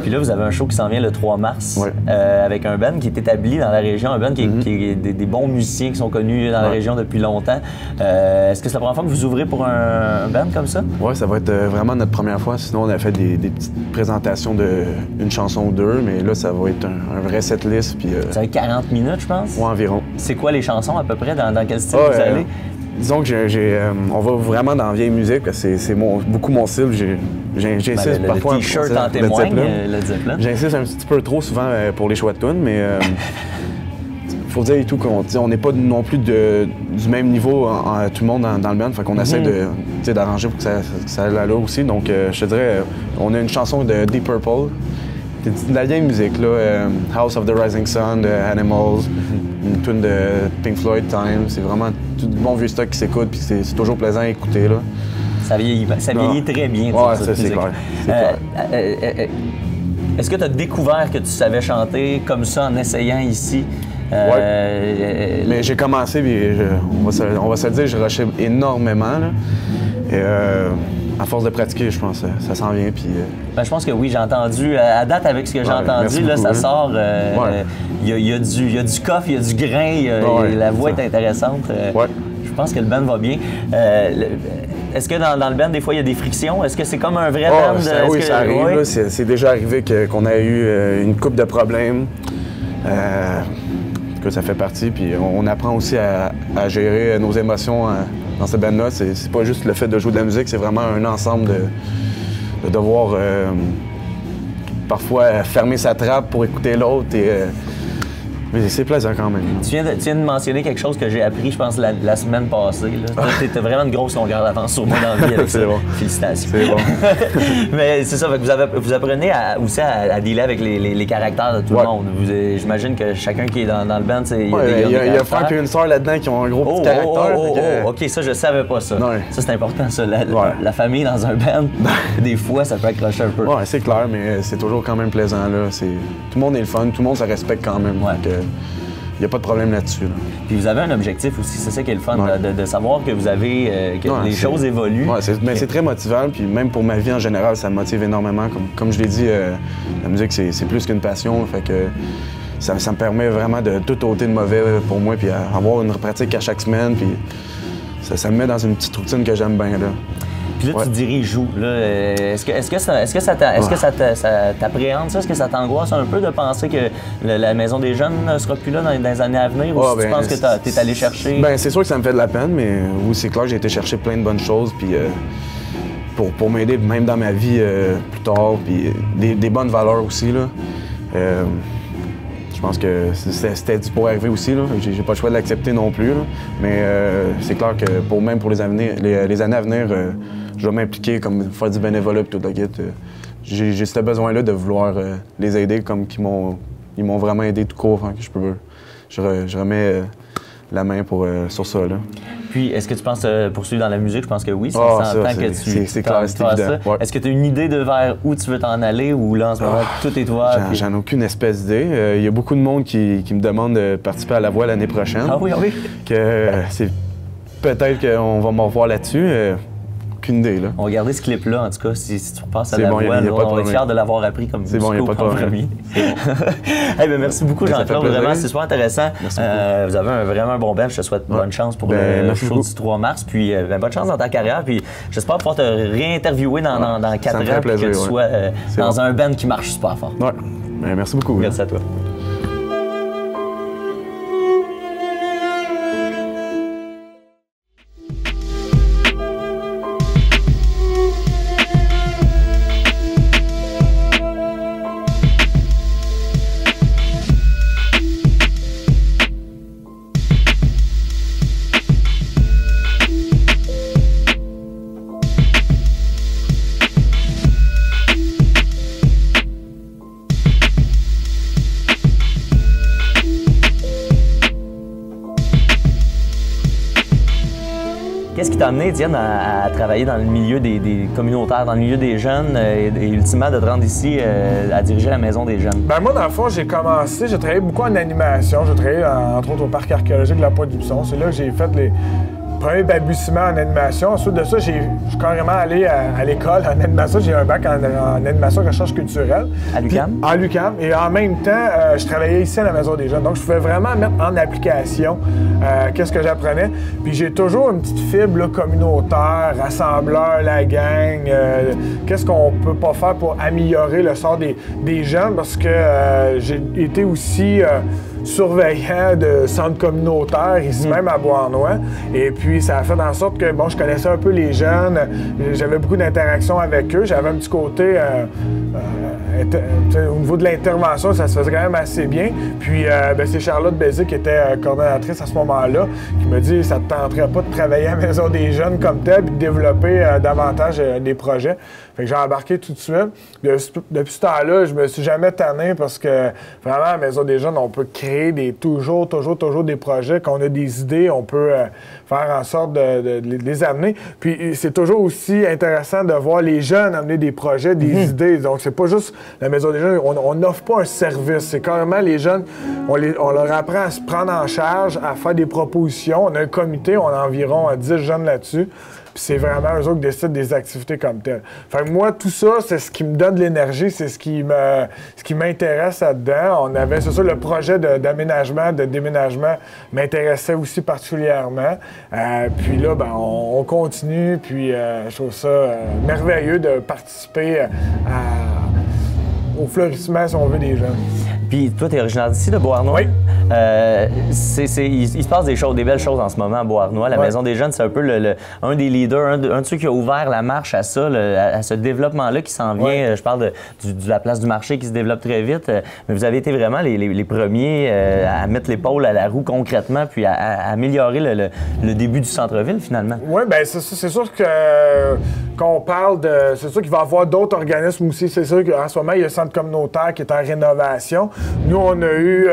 Puis là, vous avez un show qui s'en vient le 3 mars ouais. Avec un band qui est établi dans la région, un band qui est des bons musiciens qui sont connus dans la région depuis longtemps. Est-ce que c'est la première fois que vous ouvrez pour un band comme ça? Oui, ça va être vraiment notre première fois. Sinon, on a fait des petites présentations d'une chanson ou deux, mais là, ça va être un vrai setlist. Puis, ça va être 40 minutes, je pense? Oui, environ. C'est quoi les chansons à peu près? Dans quel style vous allez? Disons que on va vraiment dans la vieille musique, parce que c'est beaucoup mon style. J'insiste parfois... Le t-shirt en témoigne, le Zeppelin. J'insiste un petit peu trop souvent pour les choix de tunes, mais il faut dire et tout qu'on n'est pas non plus du même niveau tout le monde dans le band. Fait qu'on essaie d'arranger pour que ça aille là aussi. Donc, je te dirais, on a une chanson de Deep Purple, de la vieille musique, là, House of the Rising Sun, de Animals, une tune de Pink Floyd, Time. C'est vraiment tout du bon vieux stock qui s'écoute, puis c'est toujours plaisant à écouter. Là. Ça vieillit très bien. Ouais, ça, c'est clair. Est-ce que tu as découvert que tu savais chanter comme ça en essayant ici? Mais j'ai commencé, puis on va se le dire, je rushais énormément. Là. Et, à force de pratiquer, je pense, ça s'en vient. Puis, je pense que oui, j'ai entendu. À date, avec ce que j'ai entendu, là, ça sort. Il y a du coffre, il y a du grain, la voix est intéressante. Je pense que le band va bien. Est-ce que dans le band, des fois, il y a des frictions? Est-ce que c'est comme un vrai band? Oui, ça arrive. C'est déjà arrivé qu'on a eu une couple de problèmes. Que ça fait partie. Puis on apprend aussi à gérer nos émotions dans ce band-là. C'est pas juste le fait de jouer de la musique, c'est vraiment un ensemble de devoir parfois fermer sa trappe pour écouter l'autre. Mais c'est plaisant quand même. Tu viens de mentionner quelque chose que j'ai appris, je pense, la semaine passée. Tu as vraiment une grosse longueur d'avance sur moi dans la vie avec ça. Bon. Félicitations. C'est bon. Mais c'est ça, vous apprenez aussi à dealer avec les caractères de tout le monde. J'imagine que chacun qui est dans le band, il y a Frank et une sœur là-dedans qui ont un gros petit caractère. OK, ça, je savais pas ça. Ça, c'est important, ça. La famille dans un band, des fois, ça peut accrocher un peu. Oui, c'est clair, mais c'est toujours quand même plaisant. Là. Tout le monde est le fun, tout le monde se respecte quand même. n'y a pas de problème là-dessus. Là. Puis vous avez un objectif aussi, c'est ça qui est le fun, de savoir que vous avez, que les choses évoluent. Ouais, c'est très motivant, puis même pour ma vie en général, ça me motive énormément. Comme je l'ai dit, la musique, c'est plus qu'une passion, fait que ça me permet vraiment de tout ôter de mauvais pour moi, puis avoir une pratique à chaque semaine, puis ça me met dans une petite routine que j'aime bien. Là. Puis là, tu diriges où? Est-ce que ça t'appréhende, ça? Est-ce que ça t'angoisse un peu de penser que la Maison des Jeunes ne sera plus là dans les années à venir? Ou si tu penses que tu es allé chercher? Ben, c'est sûr que ça me fait de la peine, mais oui, c'est clair que j'ai été chercher plein de bonnes choses, puis pour m'aider même dans ma vie plus tard, puis des bonnes valeurs aussi. Là. Je pense que c'était dû pour arriver aussi. J'ai pas le choix de l'accepter non plus. Là. Mais c'est clair que pour les années à venir, je vais m'impliquer comme faire du bénévolat et tout le kit. J'ai ce besoin-là de vouloir les aider comme ils m'ont vraiment aidé tout court. Hein, que je remets la main sur ça. Là. Puis, est-ce que tu penses poursuivre dans la musique? Je pense que oui. C'est clair, c'est évident. Ouais. Est-ce que tu as une idée de vers où tu veux t'en aller ou là, en ce moment, tout est toi? J'en ai aucune espèce d'idée. Il y a beaucoup de monde qui me demande de participer à La Voix l'année prochaine. Ah oui, oui. C'est peut-être qu'on va me revoir là-dessus. Aucune idée, là. On va garder ce clip-là, en tout cas, si tu repasses à La Voix, on va être fiers de l'avoir appris comme c'est bon, il n'y a pas de problème. Hey, ben, merci beaucoup, Jean-Claude. Vraiment, c'est super intéressant. Merci vous avez vraiment un bon band. Je te souhaite bonne chance pour le show du 3 mars. Puis bonne chance dans ta carrière. Puis j'espère pouvoir te réinterviewer dans 4 ans. Plaisir, que tu sois dans un band qui marche super fort. Ouais. Merci beaucoup. Merci à toi. Qu'est-ce qui t'a amené, Diane, à travailler dans le milieu des communautaires, dans le milieu des jeunes et ultimement de te rendre ici à diriger la Maison des Jeunes? Ben moi, dans le fond, j'ai travaillé beaucoup en animation. J'ai travaillé, entre autres, au Parc archéologique de la Pointe-du-Buisson. C'est là que j'ai fait les premiers balbutiements en animation. Ensuite de ça, je suis carrément allé à l'école en animation. J'ai eu un bac en animation et recherche culturelle. À l'UQAM? À l'UQAM. Et en même temps, je travaillais ici à la Maison des Jeunes. Donc, je pouvais vraiment mettre en application qu'est-ce que j'apprenais. Puis j'ai toujours une petite fibre là, communautaire, rassembleur, la gang. Qu'est-ce qu'on peut pas faire pour améliorer le sort des jeunes? Parce que j'ai été aussi surveillant de centres communautaires, ici même à Beauharnois. Et puis, ça a fait en sorte que, bon, je connaissais un peu les jeunes, j'avais beaucoup d'interactions avec eux, j'avais un petit côté... au niveau de l'intervention, ça se faisait quand même assez bien. Puis, c'est Charlotte Bézic qui était coordonnatrice à ce moment-là, qui me dit « ça te tenterait pas de travailler à la Maison des Jeunes comme tel, puis de développer davantage des projets. » Fait que j'ai embarqué tout de suite. Depuis ce temps-là, je me suis jamais tanné parce que vraiment, à la Maison des Jeunes, on peut créer toujours des projets. Quand on a des idées, on peut faire en sorte de les amener. Puis c'est toujours aussi intéressant de voir les jeunes amener des projets, des idées. Donc c'est pas juste la Maison des Jeunes, on n'offre pas un service. C'est carrément les jeunes, on leur apprend à se prendre en charge, à faire des propositions. On a un comité, on a environ 10 jeunes là-dessus. Puis c'est vraiment eux autres qui décident des activités comme telles. Fait que moi, tout ça, c'est ce qui me donne de l'énergie, c'est ce qui m'intéresse là-dedans. On avait, c'est ça, le projet d'aménagement, de déménagement m'intéressait aussi particulièrement. Puis là, ben, on continue, puis je trouve ça merveilleux de participer au fleurissement, si on veut, des jeunes. Puis toi, tu es originaire d'ici, de Beauharnois? Oui. Il se passe des belles choses en ce moment à Beauharnois. La Maison des Jeunes, c'est un peu un des leaders, un de ceux qui a ouvert la marche à ça, à ce développement-là qui s'en vient. Ouais. Je parle de la place du marché qui se développe très vite. Mais vous avez été vraiment les premiers à mettre l'épaule à la roue concrètement, puis à améliorer le début du centre-ville, finalement. Oui, bien, c'est sûr qu'on parle de... C'est sûr qu'il va y avoir d'autres organismes aussi. C'est sûr qu'en ce moment, il y a le centre communautaire qui est en rénovation. Nous, on a eu...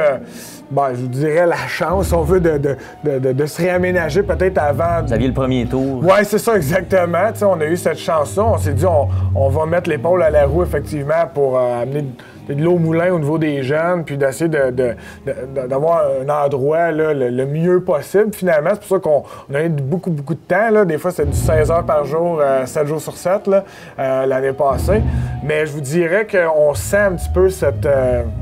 je vous dirais la chance, si on veut, de se réaménager peut-être avant. Vous aviez le premier tour. Oui, c'est ça, exactement. T'sais, on a eu cette chance-là. On s'est dit, on va mettre l'épaule à la roue, effectivement, pour amener de l'eau au moulin au niveau des jeunes, puis d'essayer d'avoir un endroit là, le mieux possible. Finalement, c'est pour ça qu'on a eu beaucoup de temps. Là. Des fois, c'était du 16 heures par jour, 7 jours sur 7 l'année passée. Mais je vous dirais qu'on sent un petit peu cette,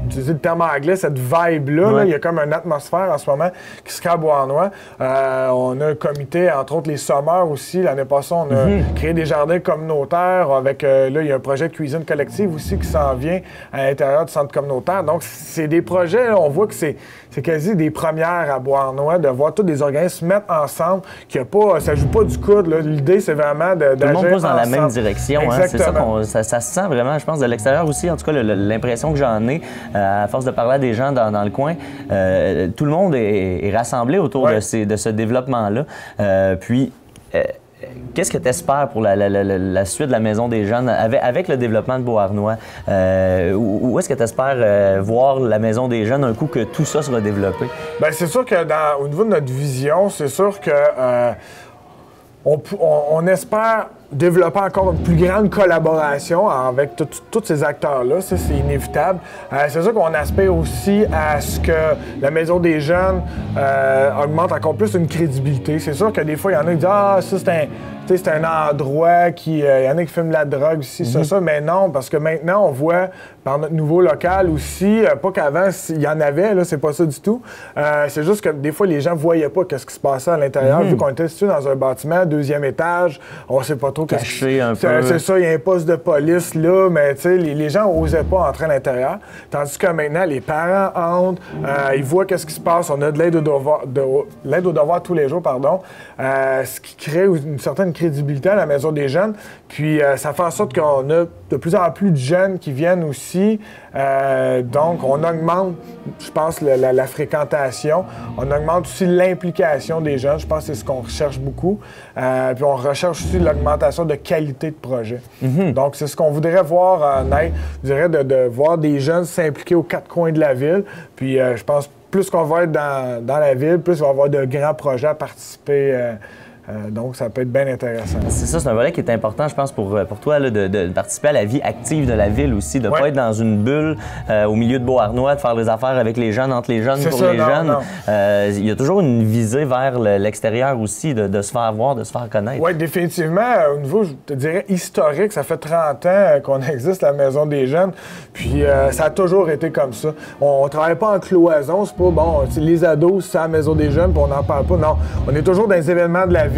utiliser le terme anglais, cette vibe-là. Ouais. Là. Il y a comme une atmosphère en ce moment qui se crée à Beauharnois. On a un comité, entre autres les sommeurs aussi. L'année passée, on a créé des jardins communautaires avec, là, il y a un projet de cuisine collective aussi qui s'en vient à l'intérieur du centre communautaire. Donc, c'est des projets, là, on voit que c'est quasi des premières à Beauharnois de voir tous des organismes se mettre ensemble, qu'il y a pas, ça joue pas du coude. L'idée, c'est vraiment d'agir Tout le monde pousse dans la ensemble. même direction. Hein? C'est ça ça se sent vraiment, je pense, de l'extérieur aussi. En tout cas, l'impression que j'en ai, à force de parler à des gens dans le coin, tout le monde est rassemblé autour de ce développement-là. Qu'est-ce que tu espères pour la suite de la Maison des Jeunes avec le développement de Beauharnois? Où est-ce que tu espères voir la Maison des Jeunes un coup que tout ça sera développé? Bien, c'est sûr que au niveau de notre vision, c'est sûr que on espère développer encore une plus grande collaboration avec tous ces acteurs-là. Ça, c'est inévitable. C'est sûr qu'on aspire aussi à ce que la Maison des Jeunes augmente encore plus une crédibilité. C'est sûr que des fois, il y en a qui disent « Ah, ça, c'est un endroit qui... il y en a qui fument la drogue ici, ça. » Mais non, parce que maintenant, on voit par notre nouveau local aussi, pas qu'avant, il y en avait, là, c'est pas ça du tout. C'est juste que des fois, les gens voyaient pas ce qui se passait à l'intérieur. Vu qu'on était situé dans un bâtiment, 2e étage, on sait pas trop caché un peu. C'est ça, il y a un poste de police là, mais tu sais, les gens n'osaient pas entrer à l'intérieur. Tandis que maintenant, les parents entrent, ils voient qu'est-ce qui se passe. On a de l'aide aux devoirs tous les jours, pardon. Ce qui crée une certaine crédibilité à la Maison des Jeunes. Puis ça fait en sorte qu'on a de plus en plus de jeunes qui viennent aussi. Donc, on augmente, je pense, la fréquentation. On augmente aussi l'implication des jeunes. Je pense que c'est ce qu'on recherche beaucoup. Puis on recherche aussi l'augmentation de qualité de projet. Donc, c'est ce qu'on voudrait voir naître. Je dirais de voir des jeunes s'impliquer aux 4 coins de la ville. Puis, je pense plus qu'on va être dans la ville, plus on va avoir de grands projets à participer. Donc, ça peut être bien intéressant. C'est ça, c'est un volet qui est important, je pense, pour toi, là, de participer à la vie active de la ville aussi, de ne pas être dans une bulle au milieu de Beauharnois, de faire des affaires avec les jeunes, entre les jeunes, pour les jeunes. Il y a toujours une visée vers l'extérieur aussi, de se faire voir, de se faire connaître. Oui, définitivement. Au niveau, je te dirais, historique, ça fait 30 ans qu'on existe, la Maison des Jeunes. Puis, ça a toujours été comme ça. On ne travaille pas en cloison, c'est pas, bon, les ados, c'est la Maison des Jeunes, puis on n'en parle pas. Non, on est toujours dans les événements de la ville.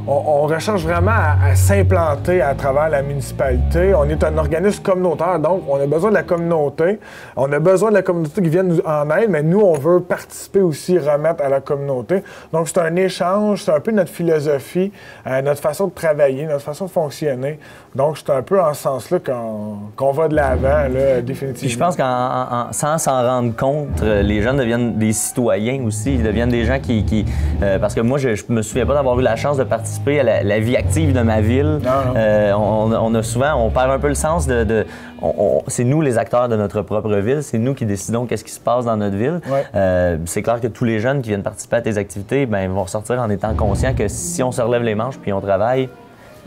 On recherche vraiment à s'implanter à travers la municipalité. On est un organisme communautaire, donc on a besoin de la communauté. On a besoin de la communauté qui vienne nous en aide, mais nous, on veut participer aussi, remettre à la communauté. Donc, c'est un échange, c'est un peu notre philosophie, notre façon de travailler, notre façon de fonctionner. Donc, c'est un peu en ce sens-là qu'on va de l'avant, là, définitivement. Puis je pense sans s'en rendre compte, les jeunes deviennent des citoyens aussi. Ils deviennent des gens qui parce que moi, je me souviens pas d'avoir eu la chance de participer à la vie active de ma ville. On a souvent, on perd un peu le sens c'est nous les acteurs de notre propre ville, c'est nous qui décidons qu'est-ce qui se passe dans notre ville. C'est clair que tous les jeunes qui viennent participer à tes activités, ben, vont ressortir en étant conscients que si on se relève les manches puis on travaille,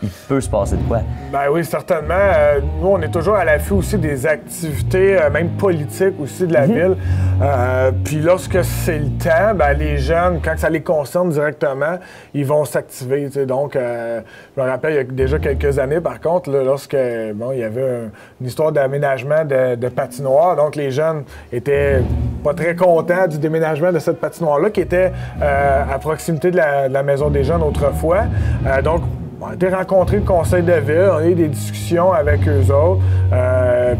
il peut se passer de quoi? Ben oui, certainement. Nous, on est toujours à l'affût aussi des activités, même politiques aussi de la ville. Puis lorsque c'est le temps, ben, les jeunes, quand ça les concerne directement, ils vont s'activer. Donc, je me rappelle, il y a déjà quelques années, par contre, là, lorsque il y avait une histoire d'aménagement de patinoire, donc les jeunes étaient pas très contents du déménagement de cette patinoire-là, qui était à proximité de la Maison des Jeunes autrefois. Donc, on a été rencontrer le conseil de ville, on a eu des discussions avec eux autres,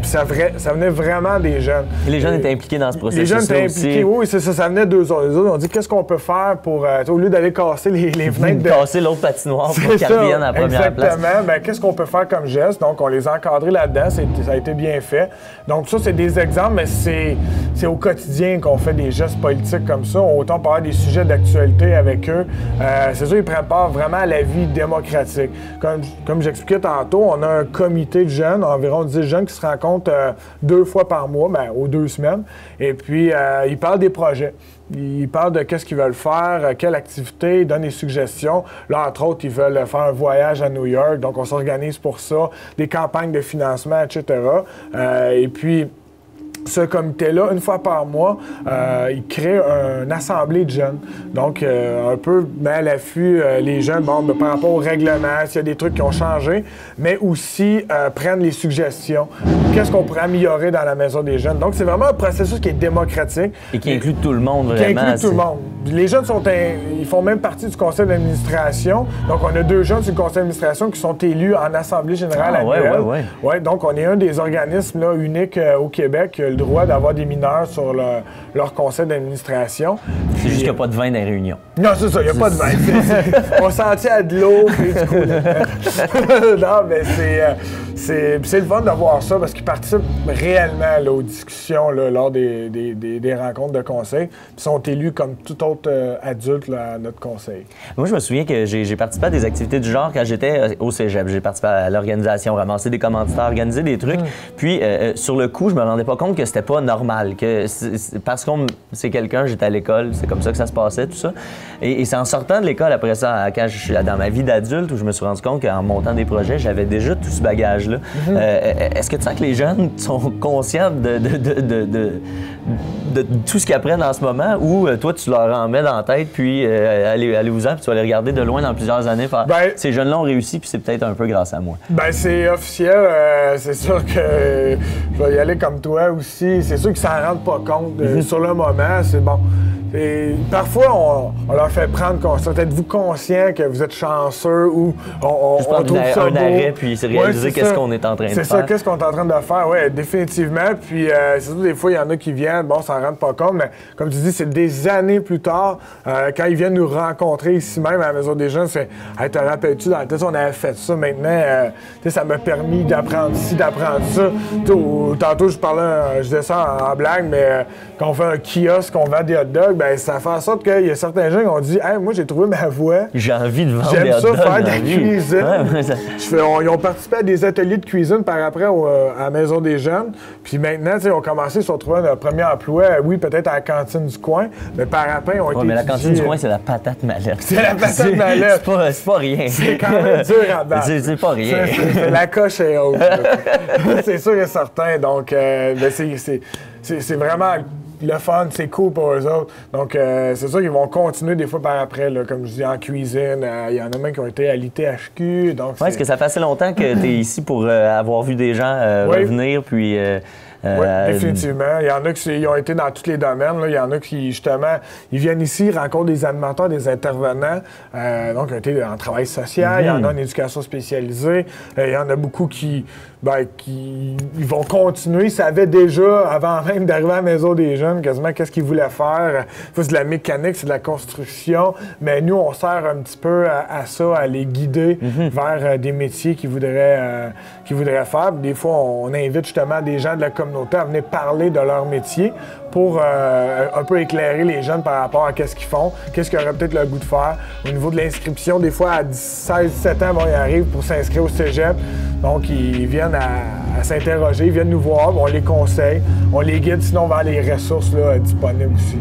puis ça venait vraiment des jeunes. Et les jeunes étaient impliqués dans ce processus-là aussi. Les jeunes étaient impliqués, oui, c'est ça, ça venait d'eux autres. Les autres ont dit, qu'est-ce qu'on peut faire pour, au lieu d'aller casser les fenêtres casser l'autre patinoire pour qu'elle revienne à la première place. Exactement, bien, qu'est-ce qu'on peut faire comme geste? Donc, on les a encadrés là-dedans, ça a été bien fait. Donc, ça, c'est des exemples, mais c'est au quotidien qu'on fait des gestes politiques comme ça. Autant parler des sujets d'actualité avec eux. C'est sûr, ils prennent part vraiment à la vie démocratique. Comme j'expliquais tantôt, on a un comité de jeunes, environ 10 jeunes qui se rencontrent 2 fois par mois, aux 2 semaines. Et puis, ils parlent des projets. Ils parlent de qu'est-ce qu'ils veulent faire, quelle activité, ils donnent des suggestions. Là, entre autres, ils veulent faire un voyage à New York, donc on s'organise pour ça, des campagnes de financement, etc. Et puis, ce comité-là, une fois par mois, il crée une assemblée de jeunes. Donc, un peu met à l'affût les jeunes, par rapport au règlement, s'il y a des trucs qui ont changé, mais aussi prennent les suggestions. Qu'est-ce qu'on pourrait améliorer dans la maison des jeunes? Donc, c'est vraiment un processus qui est démocratique. Et qui inclut tout le monde, vraiment. Qui inclut tout le monde. Les jeunes ils font même partie du conseil d'administration. Donc, on a 2 jeunes sur le conseil d'administration qui sont élus en assemblée générale annuelle. Ouais, donc, on est un des organismes là, uniques au Québec qui a le droit d'avoir des mineurs sur leur conseil d'administration. C'est juste qu'il n'y a pas de vin dans les réunions. Non, c'est ça, il n'y a pas de vin. On s'en tient à de l'eau et du coup. Non, mais c'est le fun de voir ça parce qu'ils participent réellement là, aux discussions là, lors des rencontres de conseil. Ils sont élus comme tout autre adulte là, à notre conseil. Moi, je me souviens que j'ai participé à des activités du genre quand j'étais au cégep. J'ai participé à l'organisation, ramasser des commanditaires, organiser des trucs. Puis, sur le coup, je me rendais pas compte que c'était pas normal. Que parce que c'est quelqu'un, j'étais à l'école, c'est comme ça que ça se passait, tout ça. Et c'est en sortant de l'école, après ça, quand je suis dans ma vie d'adulte, où je me suis rendu compte qu'en montant des projets, j'avais déjà tout ce bagage-là. Est-ce que tu sens que les jeunes sont conscients de tout ce qu'ils apprennent en ce moment, ou toi, tu leur en mets dans la tête, puis allez-vous-en, puis tu vas les regarder de loin dans plusieurs années, faire ces jeunes-là ont réussi, puis c'est peut-être un peu grâce à moi. Ben c'est officiel. C'est sûr que je vais y aller comme toi aussi. C'est sûr qu'ils s'en rendent pas compte. Sur le moment, c'est bon. Et parfois, on leur fait prendre conscience. Êtes-vous conscient que vous êtes chanceux ou on trouve ça beau? Arrêt, puis c'est réaliser qu'est-ce qu'on est en train de faire. C'est ça, qu'est-ce qu'on est en train de faire, oui, définitivement. Puis, c'est sûr, des fois, il y en a qui viennent, bon, s'en rendent pas compte, mais comme tu dis, c'est des années plus tard, quand ils viennent nous rencontrer ici même à la Maison des Jeunes, c'est « Hey, te rappelles-tu, dans la tête, on avait fait ça, maintenant, ça m'a permis d'apprendre ci, d'apprendre ça. » Tantôt, je disais ça en blague, mais quand on fait un kiosque, on vend des hot dogs, ben ça fait en sorte qu'il y a certains gens qui ont dit « Hey, moi, j'ai trouvé ma voie. J'ai envie de vendre des hot dogs. J'aime ça faire de la cuisine. » Ils ont participé à des ateliers de cuisine par après à la Maison des Jeunes. Puis maintenant, ils ont commencé, ils se sont trouvés un premier emploi, oui, peut-être à la cantine du coin, mais par après, ils ont été mais la cantine du coin, c'est la patate mallette. C'est la patate mallette. C'est pas rien. C'est quand même dur à battre. C'est pas rien. La coche est haute. C'est sûr et certain. Donc, c'est vraiment le fun, c'est cool pour eux autres. Donc, c'est sûr qu'ils vont continuer des fois par après, là, comme je dis, en cuisine. Il y en a même qui ont été à l'ITHQ. Est-ce que ça fait assez longtemps que tu es ici pour avoir vu des gens revenir, puis... Oui, définitivement. Il y en a qui ont été dans tous les domaines. Là. Il y en a qui, justement, ils viennent ici, ils rencontrent des animateurs, des intervenants. Donc, ils ont été en travail social, il y en a en éducation spécialisée. Il y en a beaucoup qui ils vont continuer. Ils savaient déjà, avant même d'arriver à la Maison des Jeunes, quasiment qu'est-ce qu'ils voulaient faire. C'est de la mécanique, c'est de la construction. Mais nous, on sert un petit peu à ça, à les guider vers des métiers qu'ils voudraient faire. Des fois, on invite justement des gens de la communauté à venir parler de leur métier pour un peu éclairer les jeunes par rapport à qu'est-ce qu'ils font, qu'est-ce qu'ils auraient peut-être le goût de faire. Au niveau de l'inscription, des fois, à 16-17 ans, ils arrivent pour s'inscrire au cégep. Donc, ils viennent à s'interroger, ils viennent nous voir, on les conseille, on les guide, sinon on va les ressources là, disponibles aussi.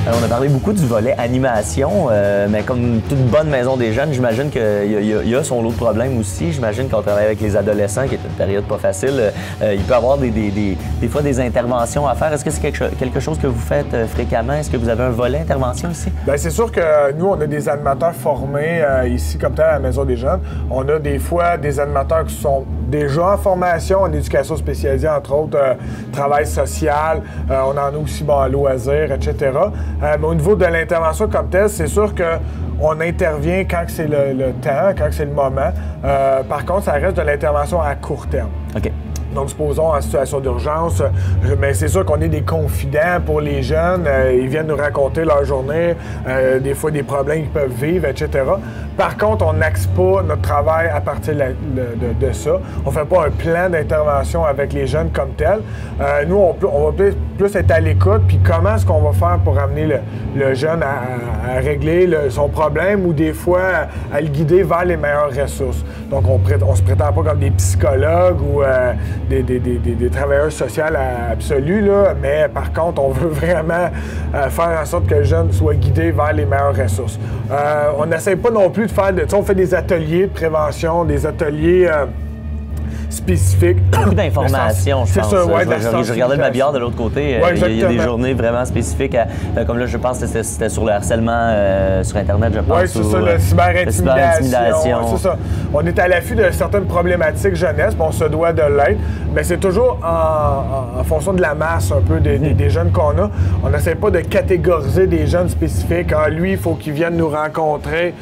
On a parlé beaucoup du volet animation, mais comme toute bonne maison des jeunes, j'imagine qu'il y a son lot de problèmes aussi. J'imagine qu'on travaille avec les adolescents, qui est une période pas facile, il peut y avoir des fois des interventions à faire. Est-ce que c'est quelque chose que vous faites fréquemment? Est-ce que vous avez un volet intervention ici? Bien, c'est sûr que nous, on a des animateurs formés ici, comme tel, à la Maison des jeunes. On a des fois des animateurs qui sont déjà en formation, en éducation spécialisée, entre autres, travail social. On en a aussi en loisirs, etc. Mais au niveau de l'intervention comme telle, c'est sûr qu'on intervient quand c'est le temps, quand c'est le moment. Par contre, ça reste de l'intervention à court terme. OK. Donc, supposons en situation d'urgence, mais c'est sûr qu'on est des confidents pour les jeunes. Ils viennent nous raconter leur journée, des fois des problèmes qu'ils peuvent vivre, etc. Par contre, on n'axe pas notre travail à partir de ça. On ne fait pas un plan d'intervention avec les jeunes comme tel. Nous, on va plus être à l'écoute, puis comment est-ce qu'on va faire pour amener le jeune à régler son problème ou des fois à le guider vers les meilleures ressources. Donc, on se prétend pas comme des psychologues ou des travailleurs sociaux absolus, là, mais par contre, on veut vraiment faire en sorte que le jeune soit guidé vers les meilleures ressources. On n'essaie pas non plus de faire... on fait des ateliers de prévention, des ateliers... spécifiques. Beaucoup d'informations, je pense. C'est ça, ouais, je regardais le babillard de l'autre côté. Ouais, il y a des journées vraiment spécifiques. Comme là, je pense que c'était sur le harcèlement sur Internet, je pense. Oui, c'est ça, la cyberintimidation. C'est ça. On est à l'affût de certaines problématiques jeunesse, puis on se doit de l'être. Mais c'est toujours en fonction de la masse un peu des jeunes qu'on a. On n'essaie pas de catégoriser des jeunes spécifiques. Ah, lui, il faut qu'il vienne nous rencontrer.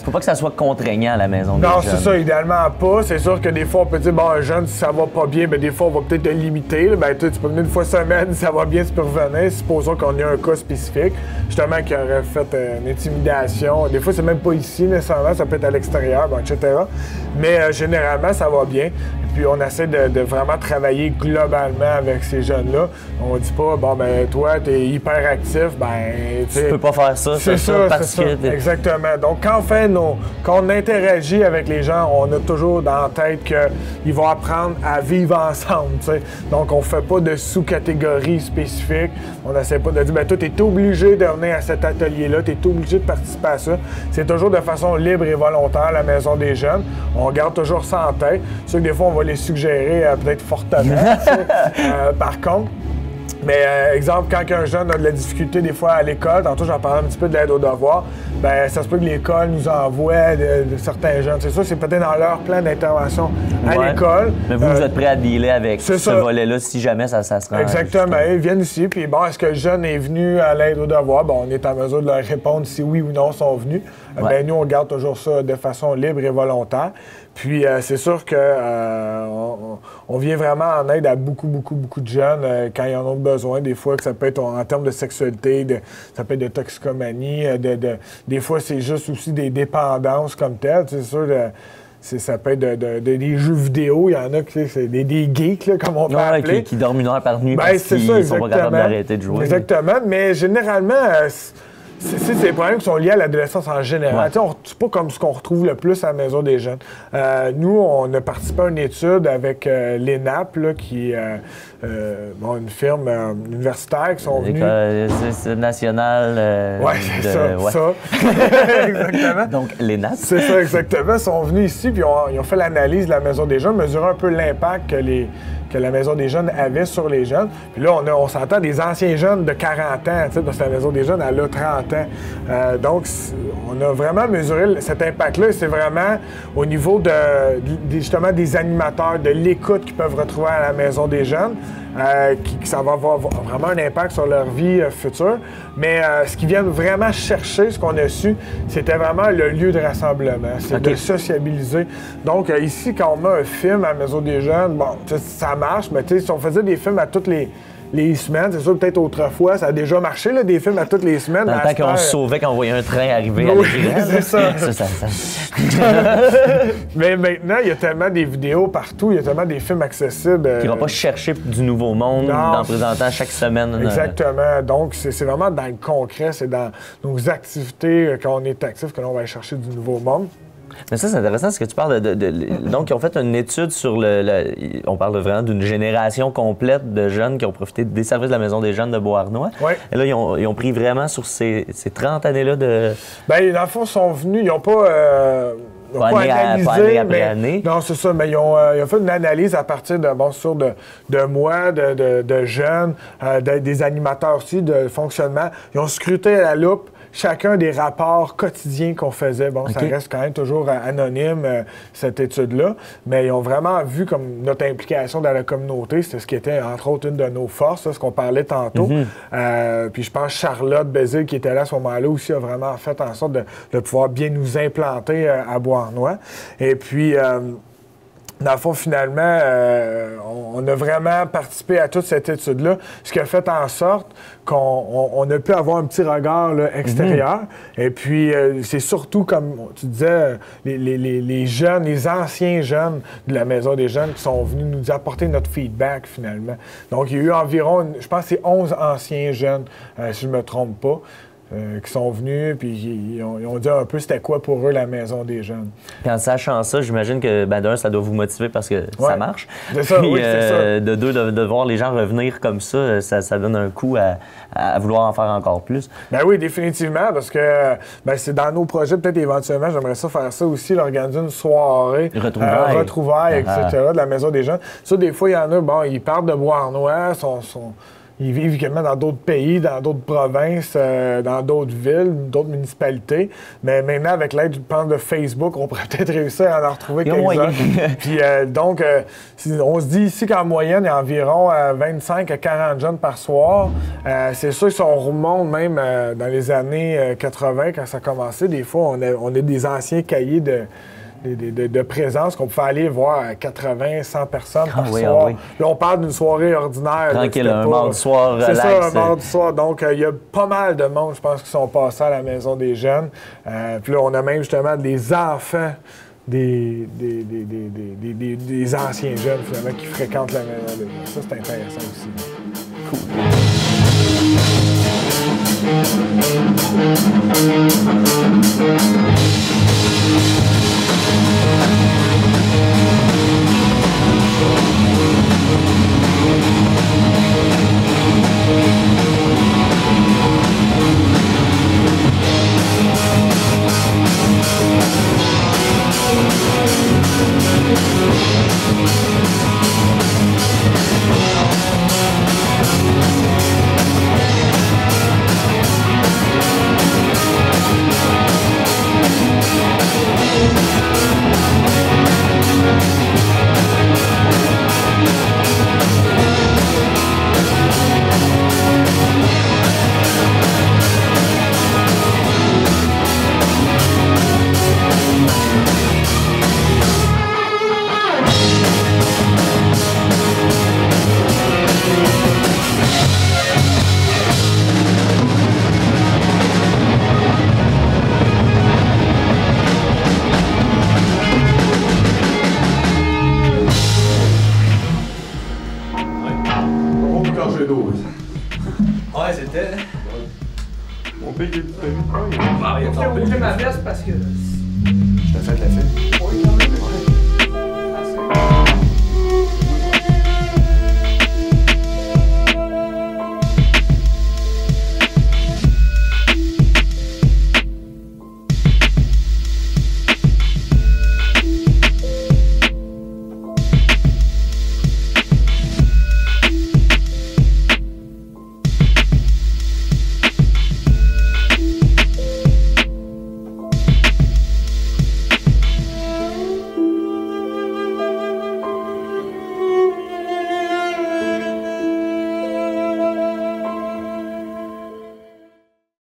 Faut pas que ça soit contraignant à la maison des jeunes. Non, c'est ça, idéalement pas. C'est sûr que des fois, on peut dire, bon, un jeune, si ça va pas bien, bien des fois, on va peut-être te limiter. Ben, tu peux venir une fois semaine, si ça va bien, tu peux revenir. Supposons qu'on ait un cas spécifique, justement, qui aurait fait une intimidation. Des fois, c'est même pas ici, nécessairement, ça peut être à l'extérieur, bon, etc. Mais généralement, ça va bien. Puis on essaie de vraiment travailler globalement avec ces jeunes-là. On dit pas, bon, ben toi, t'es hyper actif, ben... Tu peux pas faire ça, c'est ça, parce que... Exactement. Donc, quand on interagit avec les gens, on a toujours dans la tête qu'ils vont apprendre à vivre ensemble, tu sais. Donc, on fait pas de sous-catégories spécifiques. On essaie pas de dire, ben toi, t'es obligé de venir à cet atelier-là, t'es obligé de participer à ça. C'est toujours de façon libre et volontaire à la Maison des jeunes. On garde toujours ça en tête. C'est sûr que des fois, on va les suggérer peut-être fortement. Par contre, mais exemple, quand un jeune a de la difficulté des fois à l'école, tantôt j'en parlais un petit peu de l'aide aux devoirs, ben ça se peut que l'école nous envoie de certains jeunes. C'est ça, c'est peut-être dans leur plan d'intervention à l'école. Mais vous êtes prêt à dealer avec ce volet-là si jamais ça se rend. Exactement. Ils viennent ici, puis bon, est-ce que le jeune est venu à l'aide aux devoirs? Bon, on est en mesure de leur répondre si oui ou non ils sont venus. Ben nous, on garde toujours ça de façon libre et volontaire. Puis c'est sûr qu'on vient vraiment en aide à beaucoup de jeunes quand ils en ont besoin. Des fois, que ça peut être en termes de sexualité, ça peut être de toxicomanie, des fois, c'est juste aussi des dépendances comme telles. C'est sûr, ça peut être des jeux vidéo. Il y en a qui c'est des geeks, là, comme on peut appeler. Qui dorment 1 heure par nuit parce qu'ils sont pas capables d'arrêter de jouer. Exactement, mais généralement... C'est des problèmes qui sont liés à l'adolescence en général. Ouais. C'est pas comme ce qu'on retrouve le plus à la Maison des jeunes. Nous, on a participé à une étude avec l'ENAP, là, qui est une firme universitaire qui sont venus... C'est national... Oui, c'est ça. Exactement. Donc, l'ENAP. C'est ça, exactement. Ils sont venus ici, puis ils ont fait l'analyse de la Maison des jeunes, mesurer un peu l'impact que la Maison des jeunes avait sur les jeunes. Puis là, on s'entend des anciens jeunes de 40 ans, tu sais, parce que la Maison des jeunes, elle a 30 ans. Donc, on a vraiment mesuré cet impact-là. C'est vraiment au niveau justement des animateurs, de l'écoute qu'ils peuvent retrouver à la Maison des jeunes, ça va avoir vraiment un impact sur leur vie future. Mais ce qu'ils viennent vraiment chercher, ce qu'on a su, c'était vraiment le lieu de rassemblement. C'est de sociabiliser. Donc, ici, quand on met un film à la Maison des jeunes, bon, ça marche, mais si on faisait des films à toutes les semaines, c'est sûr, peut-être autrefois, ça a déjà marché, là, des films à toutes les semaines. Dans le temps qu'on se sauvait quand on voyait un train arriver à l'écran. C'est ça. Ça. Mais maintenant, il y a tellement des vidéos partout, il y a tellement des films accessibles. Qui ne vont pas chercher du nouveau monde en présentant chaque semaine. Exactement. Donc, c'est vraiment dans le concret, c'est dans nos activités, quand on est actif, que l'on va aller chercher du nouveau monde. Mais ça, c'est intéressant ce que tu parles donc, ils ont fait une étude sur on parle vraiment d'une génération complète de jeunes qui ont profité des services de la Maison des jeunes de Beauharnois. Oui. Et là, ils ont pris vraiment sur ces 30 années-là de... Bien, dans le fond, ils sont venus, ils n'ont pas... Pas année après année. Non, c'est ça, mais ils ont fait une analyse à partir de moi, de jeunes, des animateurs aussi, de fonctionnement. Ils ont scruté à la loupe chacun des rapports quotidiens qu'on faisait. Bon, ça reste quand même toujours anonyme, cette étude-là, mais ils ont vraiment vu comme notre implication dans la communauté, c'était ce qui était, entre autres, une de nos forces, ce qu'on parlait tantôt. Puis je pense que Charlotte Bézil, qui était là à ce moment-là aussi, a vraiment fait en sorte de pouvoir bien nous implanter à Beauharnois. Et puis... dans le fond, finalement, on a vraiment participé à toute cette étude-là, ce qui a fait en sorte qu'on a pu avoir un petit regard là, extérieur. Et puis, c'est surtout, comme tu disais, les jeunes, les anciens jeunes de la Maison des jeunes qui sont venus nous apporter notre feedback, finalement. Donc, il y a eu environ, je pense, c'est 11 anciens jeunes, si je ne me trompe pas, qui sont venus, puis ils ont dit un peu c'était quoi pour eux la Maison des jeunes. Puis en sachant ça, j'imagine que d'un, ça doit vous motiver parce que ça marche. C'est ça, puis, oui, c'est ça. De deux, de voir les gens revenir comme ça, ça donne un coup à vouloir en faire encore plus. Ben oui, définitivement, parce que c'est dans nos projets, peut-être éventuellement, j'aimerais ça faire ça aussi, organiser une soirée, retrouvailles, etc., de la Maison des jeunes. Ça, des fois, il y en a, bon, ils partent de Beauharnois, ils vivent également dans d'autres pays, dans d'autres provinces, dans d'autres villes, d'autres municipalités. Mais maintenant, avec l'aide, je pense, de Facebook, on pourrait peut-être réussir à en retrouver quelques-uns. Puis donc, on se dit ici qu'en moyenne, il y a environ 25 à 40 jeunes par soir. C'est sûr que si on remonte même dans les années 80, quand ça a commencé, des fois, on a des anciens cahiers de présence qu'on pouvait aller voir à 80, 100 personnes par soir. Oui. Là, on parle d'une soirée ordinaire. Tranquille, un mardi soir relax. C'est ça, un mardi soir. Donc, il y a pas mal de monde, je pense, qui sont passés à la Maison des jeunes. Puis là, on a même justement des enfants des anciens jeunes, finalement, qui fréquentent la Maison des jeunes. Ça, c'est intéressant aussi. Ouais, c'était. Mon pic est prévu. Il a tombé ma veste parce que. Je t'ai fait de la fête. Oui, quand même.